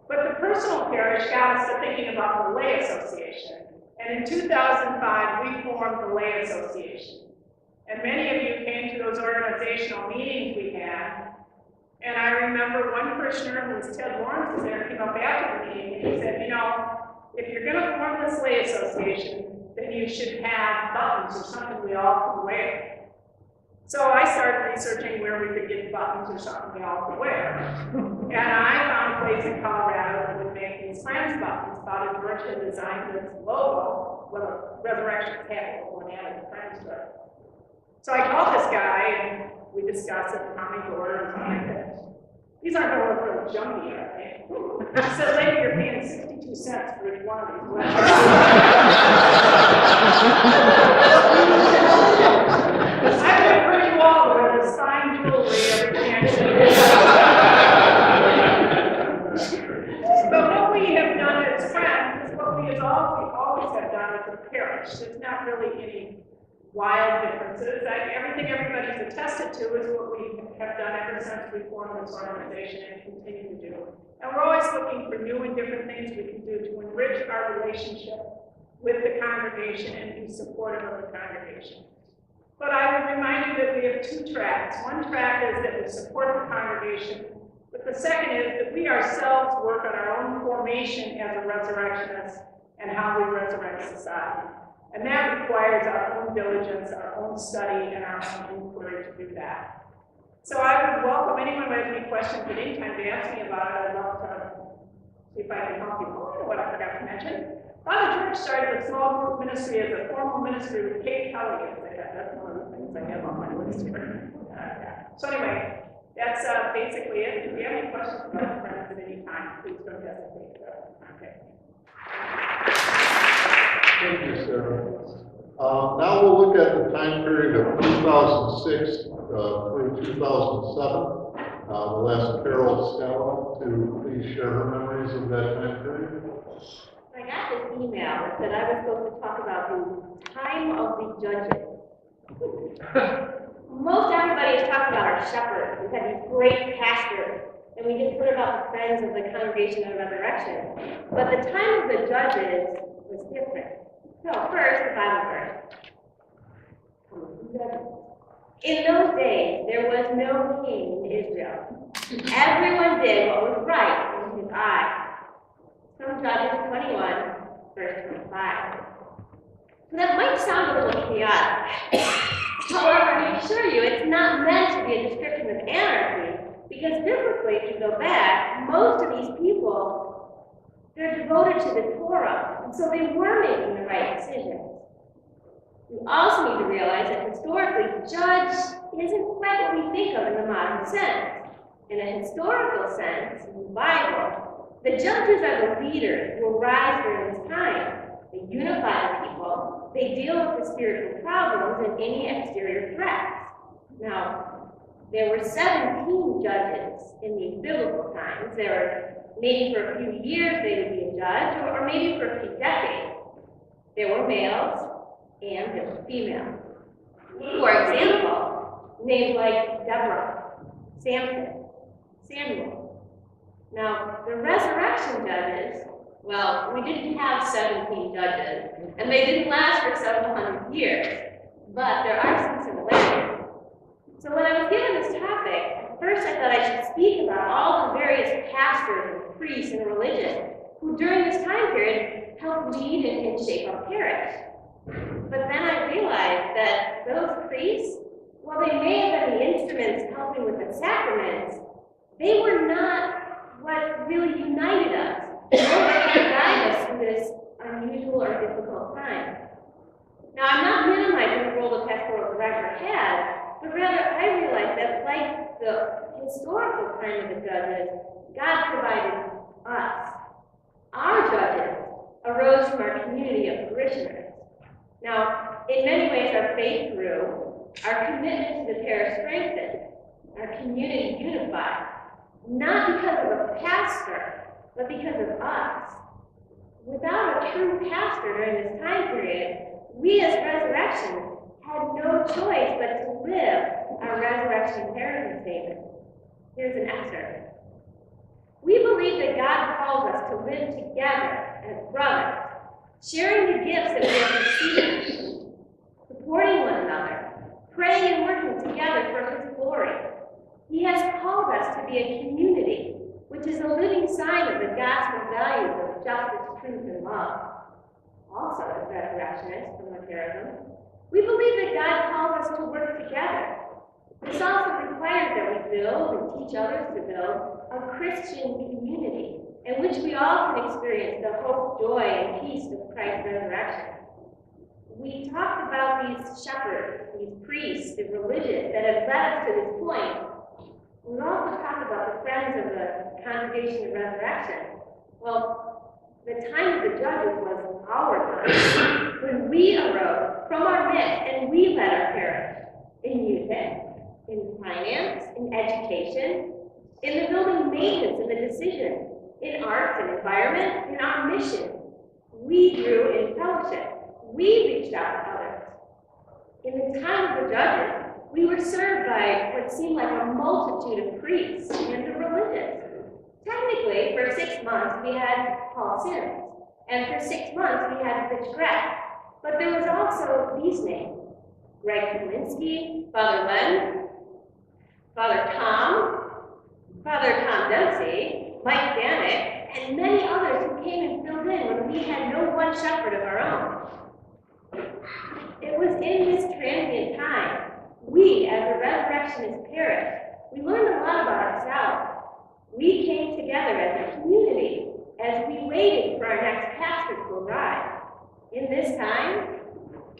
But the personal parish got us to thinking about the Lay Association. And in 2005, we formed the Lay Association. And many of you came to those organizational meetings we had. And I remember one parishioner, who was Ted Lawrence, was there, came up after the meeting, and he said, you know, if you're going to form this Lay Association, then you should have buttons or something we all can wear. So I started researching where we could get buttons or something we all could wear. And I found a place in Colorado that would make these Friends buttons. Father George had designed this logo with a resurrection hat when he added the Friends to it. So I called this guy and we discussed it, how many orders and all that. These aren't going to look really junky, are they? He said, lady, you're paying 62 cents for each one of these. I would bring you all with this fine jewelry every chance you get. But what we have done as Friends is what we always have done as a parish. There's not really any wild differences. Everything everybody's attested to is what we have done ever since we formed this organization and continue to do. And we're always looking for new and different things we can do to enrich our relationship with the congregation and be supportive of the congregation. But I would remind you that we have two tracks. One track is that we support the congregation, but the second is that we ourselves work on our own formation as a resurrectionist and how we resurrect society. And that requires our own diligence, our own study, and our own inquiry to do that. So I would welcome anyone who has any questions at any time to ask me about it. I'd love to see if I can help you. Oh, what I forgot to mention. Father George started a small group ministry as a formal ministry with Kate Kelly. That's one of the things I have on my list here. So anyway, that's basically it. If you have any questions about Friends at any time, please don't hesitate to contact me. Thank you, Sarah. Now we'll look at the time period of 2006 through 2007. We'll ask Carol Scala to please share her memories of that time period. I got this email that said I was supposed to talk about the time of the judges. Most everybody is talking about our shepherds. We've had these great pastors, and we just heard about the Friends of the Congregation of Resurrection. But the time of the judges was different. So first, the Bible verse. In those days, there was no king in Israel. Everyone did what was right in his eyes. From Judges 21, verse 25. So that might sound a little chaotic. However, I assure you, it's not meant to be a description of anarchy, because biblically, if you go back, most of these people They're devoted to the Torah, and so they were making the right decisions. We also need to realize that historically, judge isn't quite what we think of in the modern sense. In a historical sense, in the Bible, the judges are the leaders who arise during this time. They unify the people, they deal with the spiritual problems and any exterior threats. Now, there were 17 judges in these biblical times. There were maybe for a few years they would be a judge, or maybe for a few decades. There were males and there were females. For example, names like Deborah, Samson, Samuel. Now, the resurrection judges, well, we didn't have 17 judges, and they didn't last for several hundred years, but there are some similarities. So when I was given this topic, at first I thought I should speak about all the various pastors and priests and religions who during this time period helped lead and shape our parish. But then I realized that those priests, while they may have been the instruments helping with the sacraments, they were not what really united us, nor what can guide us through this unusual or difficult time. Now, I'm not minimizing the role the pastoral director had, but rather I realized that like the historical time of the judges, God provided us. Our judges arose from our community of parishioners. Now, in many ways, our faith grew, our commitment to the parish strengthened, our community unified, not because of a pastor, but because of us. Without a true pastor during this time period, we as Resurrection had no choice but to live our Resurrection parenting statement. Here's an excerpt. We believe that God calls us to live together as brothers, sharing the gifts that we have received, supporting one another, praying and working together for His glory. He has called us to be a community, which is a living sign of the gospel values of justice, truth, and love. Also, as resurrectionists from Lutheranism, we believe that God calls us to work together. This also requires that we build and teach others to build a Christian community in which we all can experience the hope, joy, and peace of Christ's resurrection. We talked about these shepherds, these priests, the religious that have led us to this point. We also talked about the friends of the Congregation of Resurrection. Well, the time of the judges was our time, when we arose from our midst and we led our parish in music, in finance, in education, in the building maintenance and the decisions, in arts and environment, in our mission. We grew in fellowship. We reached out to others. In the time of the judges, we were served by what seemed like a multitude of priests and the religious. Technically, for 6 months, we had Paul Sims, and for 6 months, we had Rich Greg. But there was also these names: Greg Kaminsky, Father Len, Father Tom Dempsey, Mike Danek, and many others who came and filled in when we had no one shepherd of our own. It was in this transient time, we, as a Resurrectionist parish, we learned a lot about ourselves. We came together as a community as we waited for our next pastor to arrive. In this time,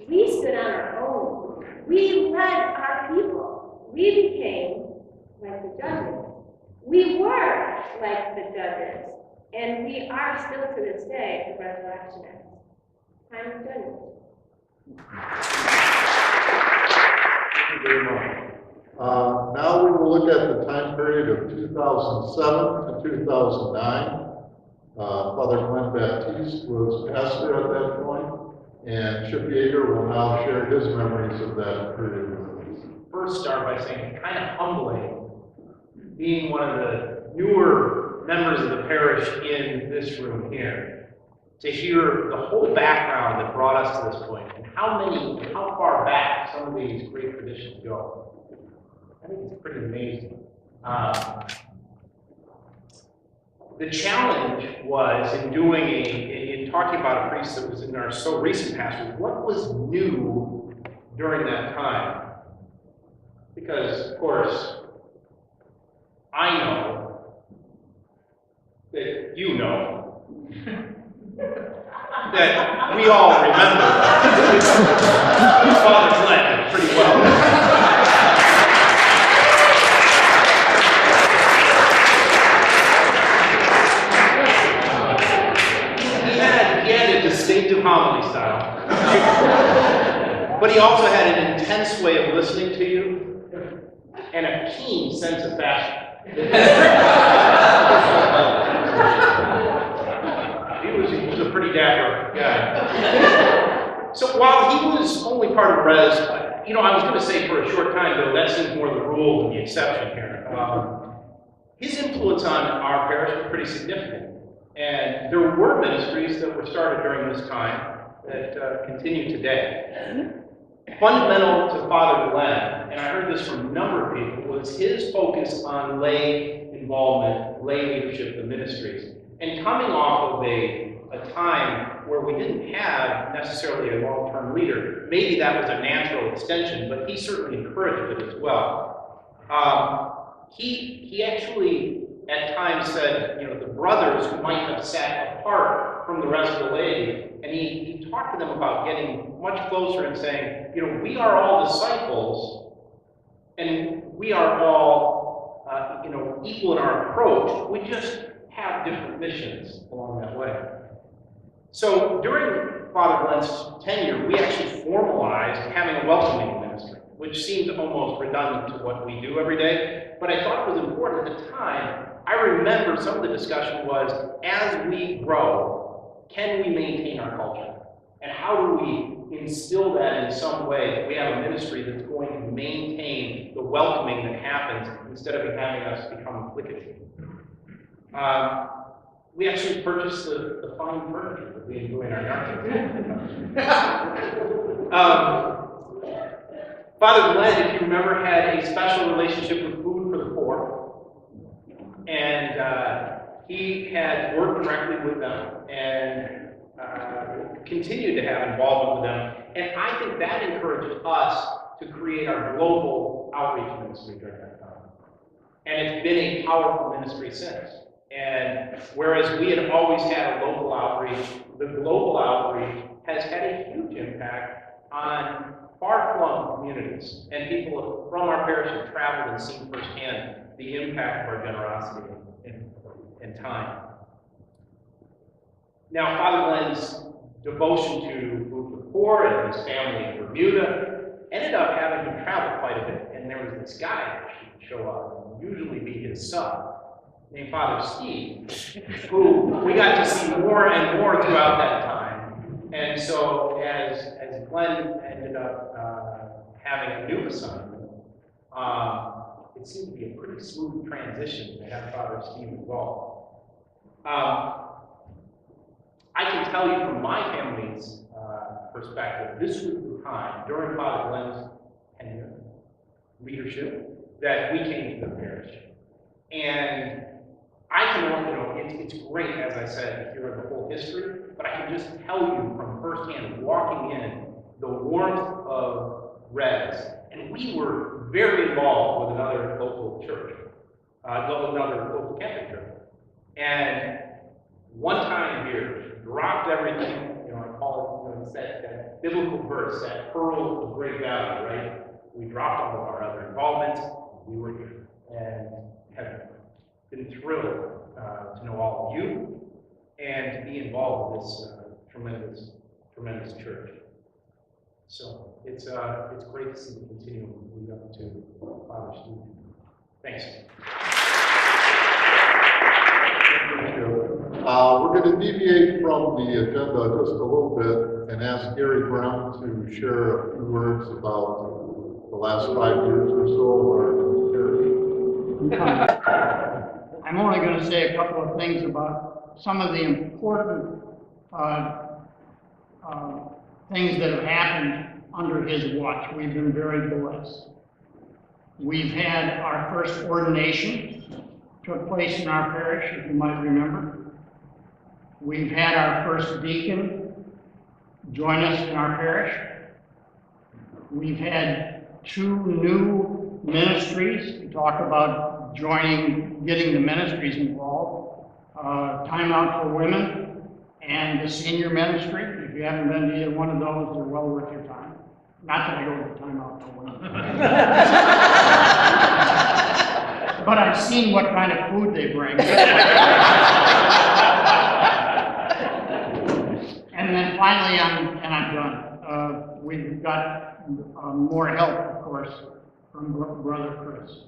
we stood on our own. We led our people. We became like the judges. We were like the judges, and we are still to this day the Resurrectionists. Time of judgment. Thank you very much. Now we will look at the time period of 2007 to 2009. Father Glenn Baptiste was pastor at that point, and Chip Yeager will now share his memories of that period with us. First start by saying it's kind of humbling being one of the newer members of the parish in this room here, to hear the whole background that brought us to this point, and how far back some of these great traditions go. I think it's pretty amazing. The challenge was in talking about a priest that was in our so recent past, what was new during that time? Because, of course, I know that you know that we all remember. Father Glenn pretty well. He had a distinctive homily style. But he also had an intense way of listening to you and a keen sense of fashion. He was a pretty dapper guy. So while he was only part of Res, I was going to say for a short time, though, that seems more the rule than the exception here. His influence on our parish was pretty significant. And there were ministries that were started during this time that continue today. Fundamental to Father Glenn, and I heard this from a number of people, was his focus on lay involvement, lay leadership, the ministries. And coming off of a time where we didn't have necessarily a long-term leader, maybe that was a natural extension, but he certainly encouraged it as well. He actually at times said, the brothers who might have sat apart from the rest of the laity, and he talked to them about getting much closer and saying, we are all disciples, and we are all, equal in our approach. We just have different missions along that way. So during Father Glenn's tenure, we actually formalized having a welcoming ministry, which seemed almost redundant to what we do every day, but I thought it was important at the time. I remember some of the discussion was, as we grow, can we maintain our culture? And how do we instill that in some way that we have a ministry that's going to maintain the welcoming that happens instead of having us become cliquish? We actually purchased the fine furniture that we enjoy in our yard. Father Glenn, if you remember, had a special relationship with Food for the Poor. And he had worked directly with them and continued to have involvement with them. And I think that encouraged us to create our global outreach ministry during that time. And it's been a powerful ministry since. And whereas we had always had a local outreach, the global outreach has had a huge impact on far-flung communities. And people from our parish have traveled and seen firsthand the impact of our generosity in time. Now, Father Glenn's devotion to Food for the Poor and his family in Bermuda ended up having him travel quite a bit. And there was this guy that would show up, and usually be his son, named Father Steve, who we got to see more and more throughout that time. And so as Glenn ended up having a new assignment, it seemed to be a pretty smooth transition to have Father Steve involved. I can tell you from my family's perspective, this was the time during Father Glenn's tenure, leadership, that we came to the parish. And I can only, it's great, as I said, to hear the whole history, but I can just tell you from firsthand, walking in, the warmth of Res. And we were very involved with another local church, another local Catholic church. And one time here, dropped everything, I call it, it's that biblical verse, that pearl of great value, right? We dropped all of our other involvements, we were here, and have been thrilled to know all of you and to be involved with this tremendous church. So it's great to see the continuum lead up to Father Steve. Thanks. We're going to deviate from the agenda just a little bit and ask Gary Brown to share a few words about the last 5 years or so of our parish. I'm only going to say a couple of things about some of the important things that have happened under his watch. We've been very blessed. We've had our first ordination took place in our parish, if you might remember. We've had our first deacon join us in our parish. We've had 2 new ministries. We talk about getting the ministries involved. Time Out for Women and the senior ministry. If you haven't been to either one of those, they're well worth your time. Not that I go to the timeout for one. But I've seen what kind of food they bring. And then finally, I'm done. We've got more help, of course, from Brother Chris.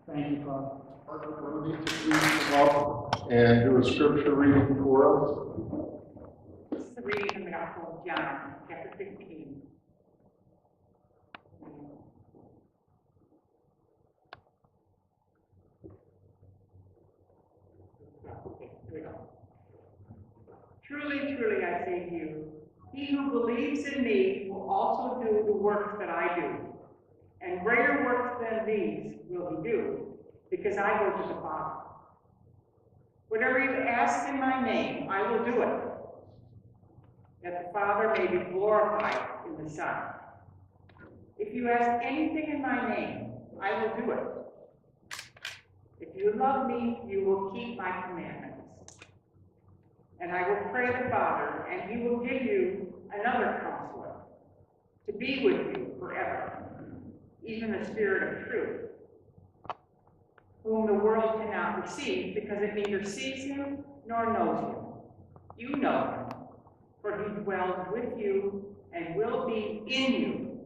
Thank you, Father. Arthur, need to please come up and do a scripture reading for us. This is a reading from the Gospel of John, chapter 15. Okay, here we go. Truly, truly, I say to you, he who believes in me will also do the works that I do, and greater works than these will he do, because I go to the Father. Whatever you ask in my name, I will do it, that the Father may be glorified in the Son. If you ask anything in my name, I will do it. If you love me, you will keep my commandments. And I will pray the Father, and he will give you another counselor to be with you forever, even the Spirit of truth, whom the world cannot receive because it neither sees him nor knows him. You know him, for he dwells with you and will be in you.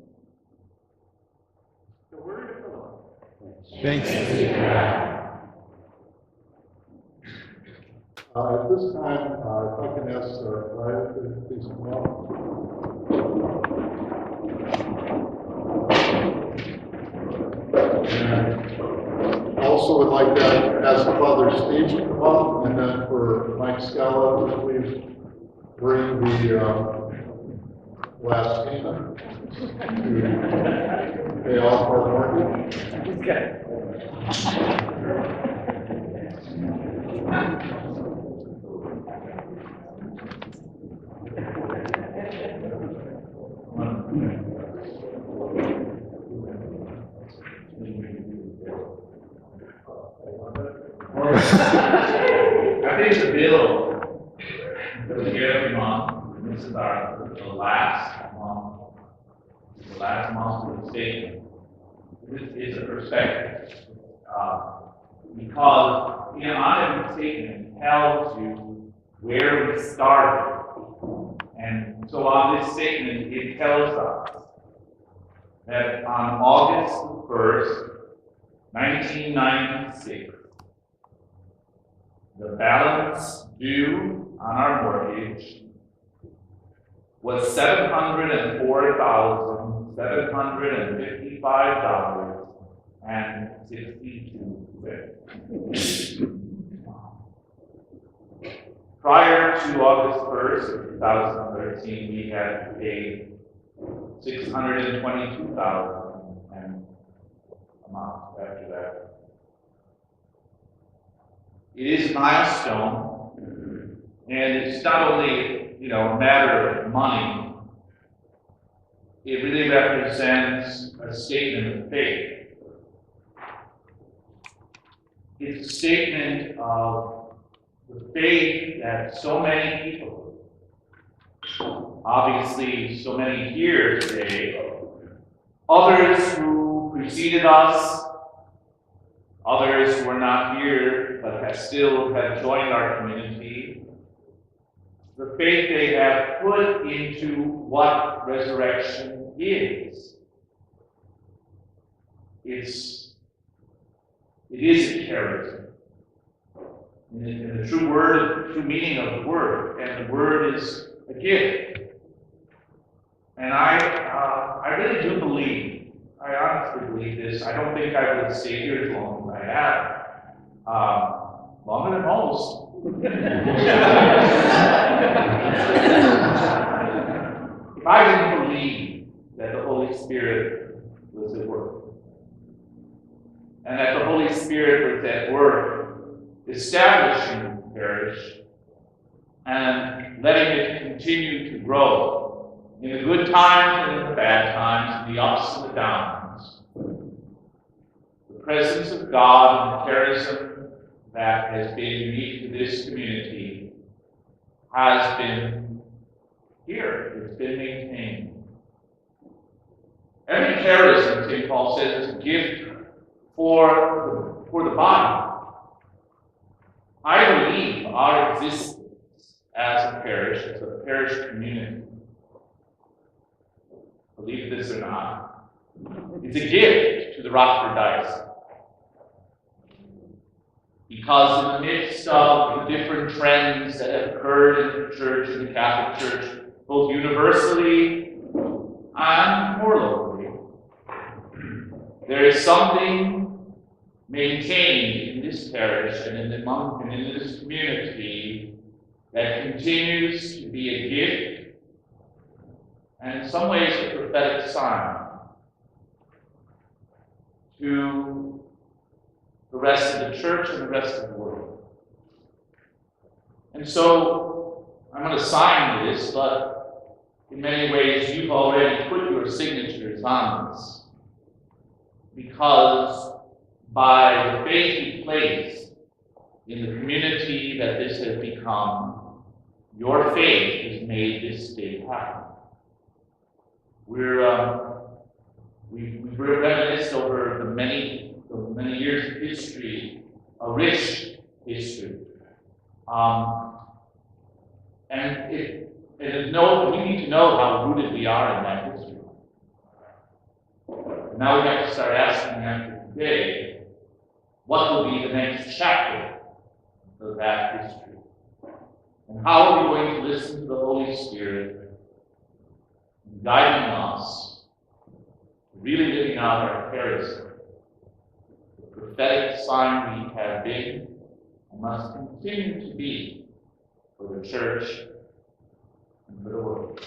The word of the Lord. Thanks. At this time, if I can ask Brian to please come up. And I also would like to ask Father Steve to come up, and then for Mike Scala, please bring the last payment to pay off our mortgage. Okay. I think the bill that we get every month, this is the last month of the statement. This is a perspective. Because on every statement tells you where we started. And so on this statement, it tells us that on August 1st, 1996, the balance due on our mortgage was $745.62. Prior to August 1st of 2013, we had paid $622,000 and amount after that. It is a milestone, and it's not only, a matter of money. It really represents a statement of faith. It's a statement of the faith that so many people, obviously so many here today, others who preceded us, others who are not here but have joined our community, the faith they have put into what resurrection is. It is a character. In the true meaning of the word, and the word is a gift. And I really do believe, I honestly believe this. I don't think I would stay here as long as I have. Longer than most. If I didn't believe that the Holy Spirit was at work, and that the Holy Spirit was at work establishing the parish and letting it continue to grow in the good times and in the bad times, in the ups and the downs. The presence of God and the charism that has been unique to this community, I has been here. It's been maintained. Every charism, St. Paul says, is a gift for the body. I believe our existence as a parish community, believe this or not, it's a gift to the Rockford Diocese. Because in the midst of the different trends that have occurred in the Church, in the Catholic Church, both universally and more locally, there is something maintained in this parish and in this community that continues to be a gift and in some ways a prophetic sign to the rest of the church and the rest of the world. And so I'm going to sign this, but in many ways you've already put your signatures on this, because by the faith you place in the community that this has become, your faith has made this day happen. We've reminisced over the many years of history, a rich history. We need to know how rooted we are in that history. Now we have to start asking after today, what will be the next chapter of that history? And how are we going to listen to the Holy Spirit guiding us, really living out our charism, the prophetic sign we have been and must continue to be for the church and for the world.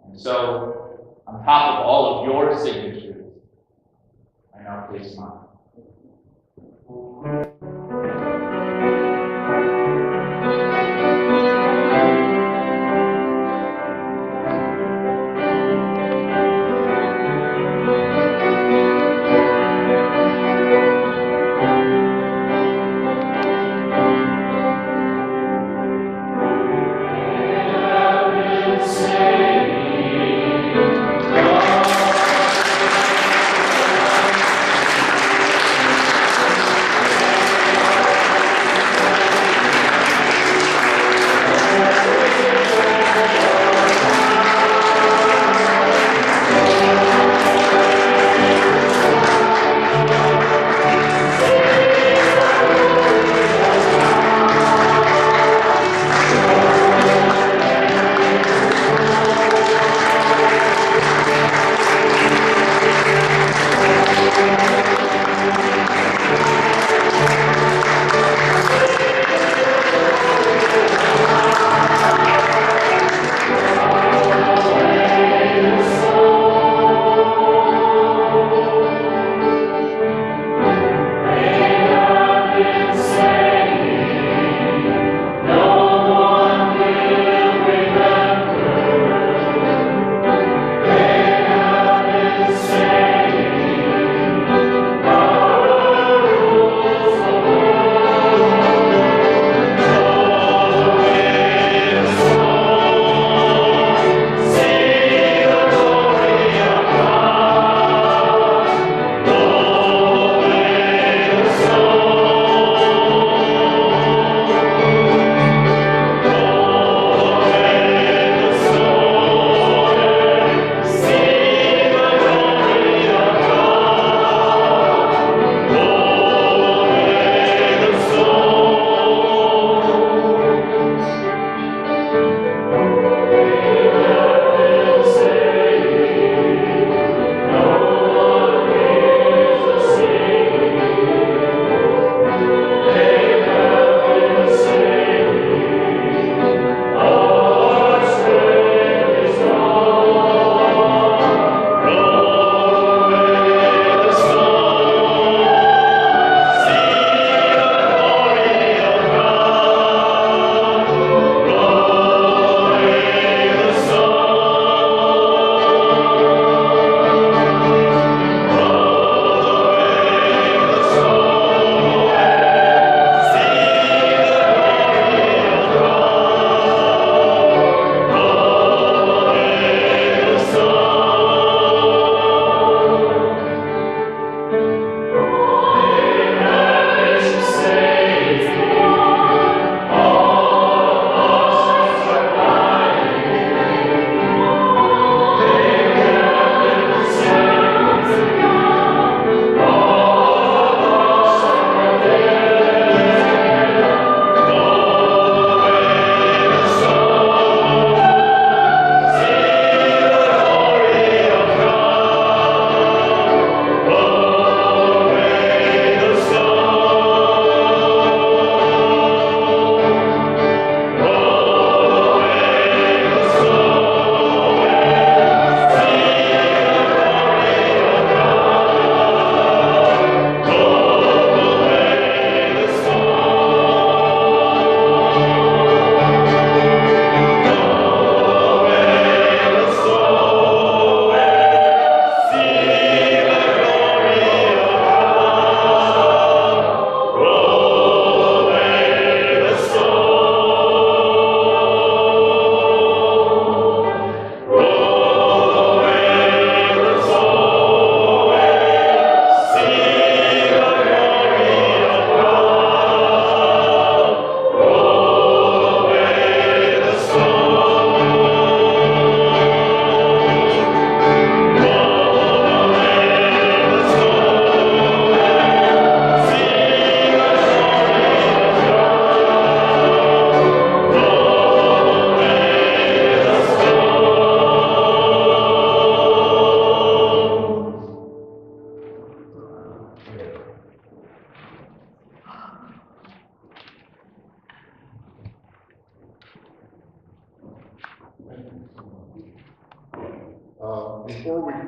And so, on top of all of your signatures, I now place mine.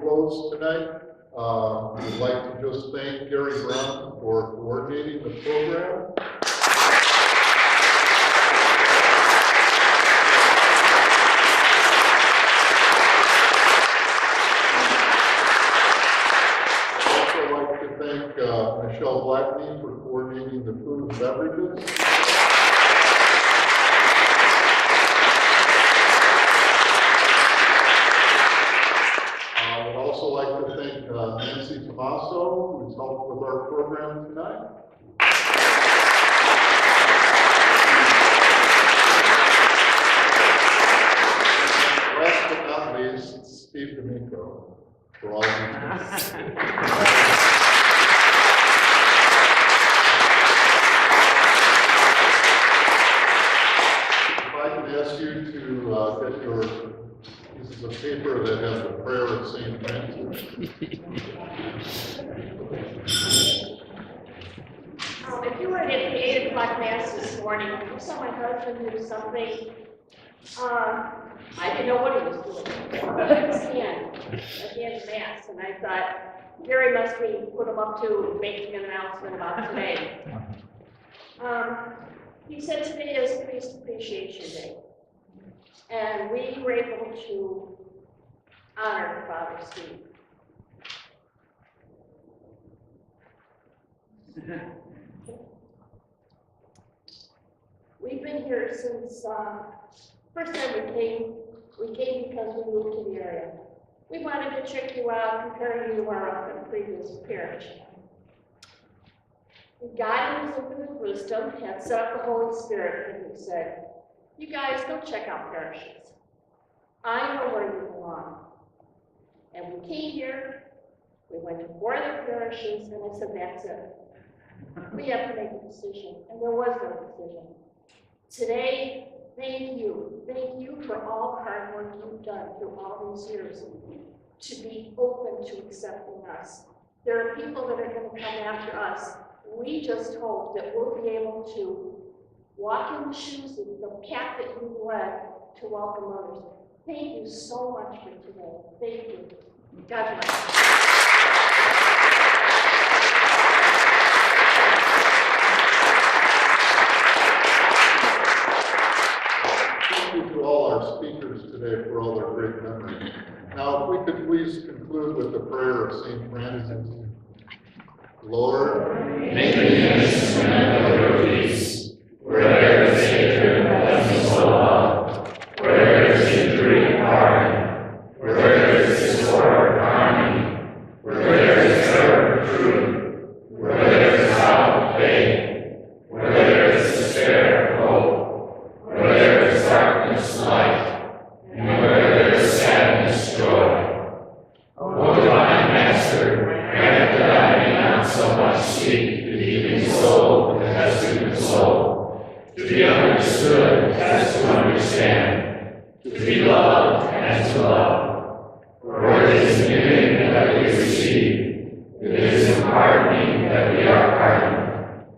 close tonight, we'd like to just thank Gary Brown for coordinating the program. Thank Michelle Blackney for coordinating the food and beverages. I would also like to thank Nancy Tomaso, who's helped with our program tonight. Last but not least, Steve D'Amico, for all of you. Ask you to get your pieces of paper that have the prayer of St. Francis. If you were at the 8 o'clock mass this morning, you saw my husband do something. I didn't know what he was doing. He put his hand at the end of mass, and I thought, Gary must be put him up to making an announcement about today. He said today is Priest Appreciation Day. And we were able to honor Father Steve. We've been here since, first time we came because we moved to the area. We wanted to check you out, compare you to our previous parish. God, in his infinite wisdom, had set up the Holy Spirit, and he said, you guys go check out parishes. I know where you belong. And we came here, we went to 4 other parishes, and I said, that's it. We have to make a decision, and there was no decision. Today, thank you for all the hard work you've done through all these years to be open to accepting us. There are people that are going to come after us. We just hope that we'll be able to walk in the shoes of the path that you led to welcome others. Thank you so much for today. Thank you. God bless you. Thank you to all our speakers today for all their great memories. Now, if we could please conclude with the prayer of St. Francis. Lord, make me an instrument of your peace. Where there is hatred, let me sow love. Where there is injury, pardon. Where there is discord, harmony. Where there is error, truth. Where there is doubt, faith. Where there is despair, hope. Where there is darkness, light. And where there is sadness, joy. O divine Master, grant that I may not so much seek to be consoled as to console, to be understood as to understand, to be loved as to love. For it is in giving that we receive, it is in pardoning that we are pardoned,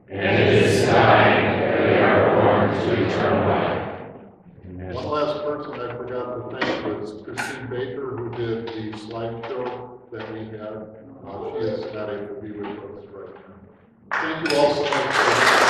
and it is dying that we are born to eternal life. one last person I forgot to thank was Christine Baker, who did the slideshow that we had. She is not able to be with us right now. Thank you all so much.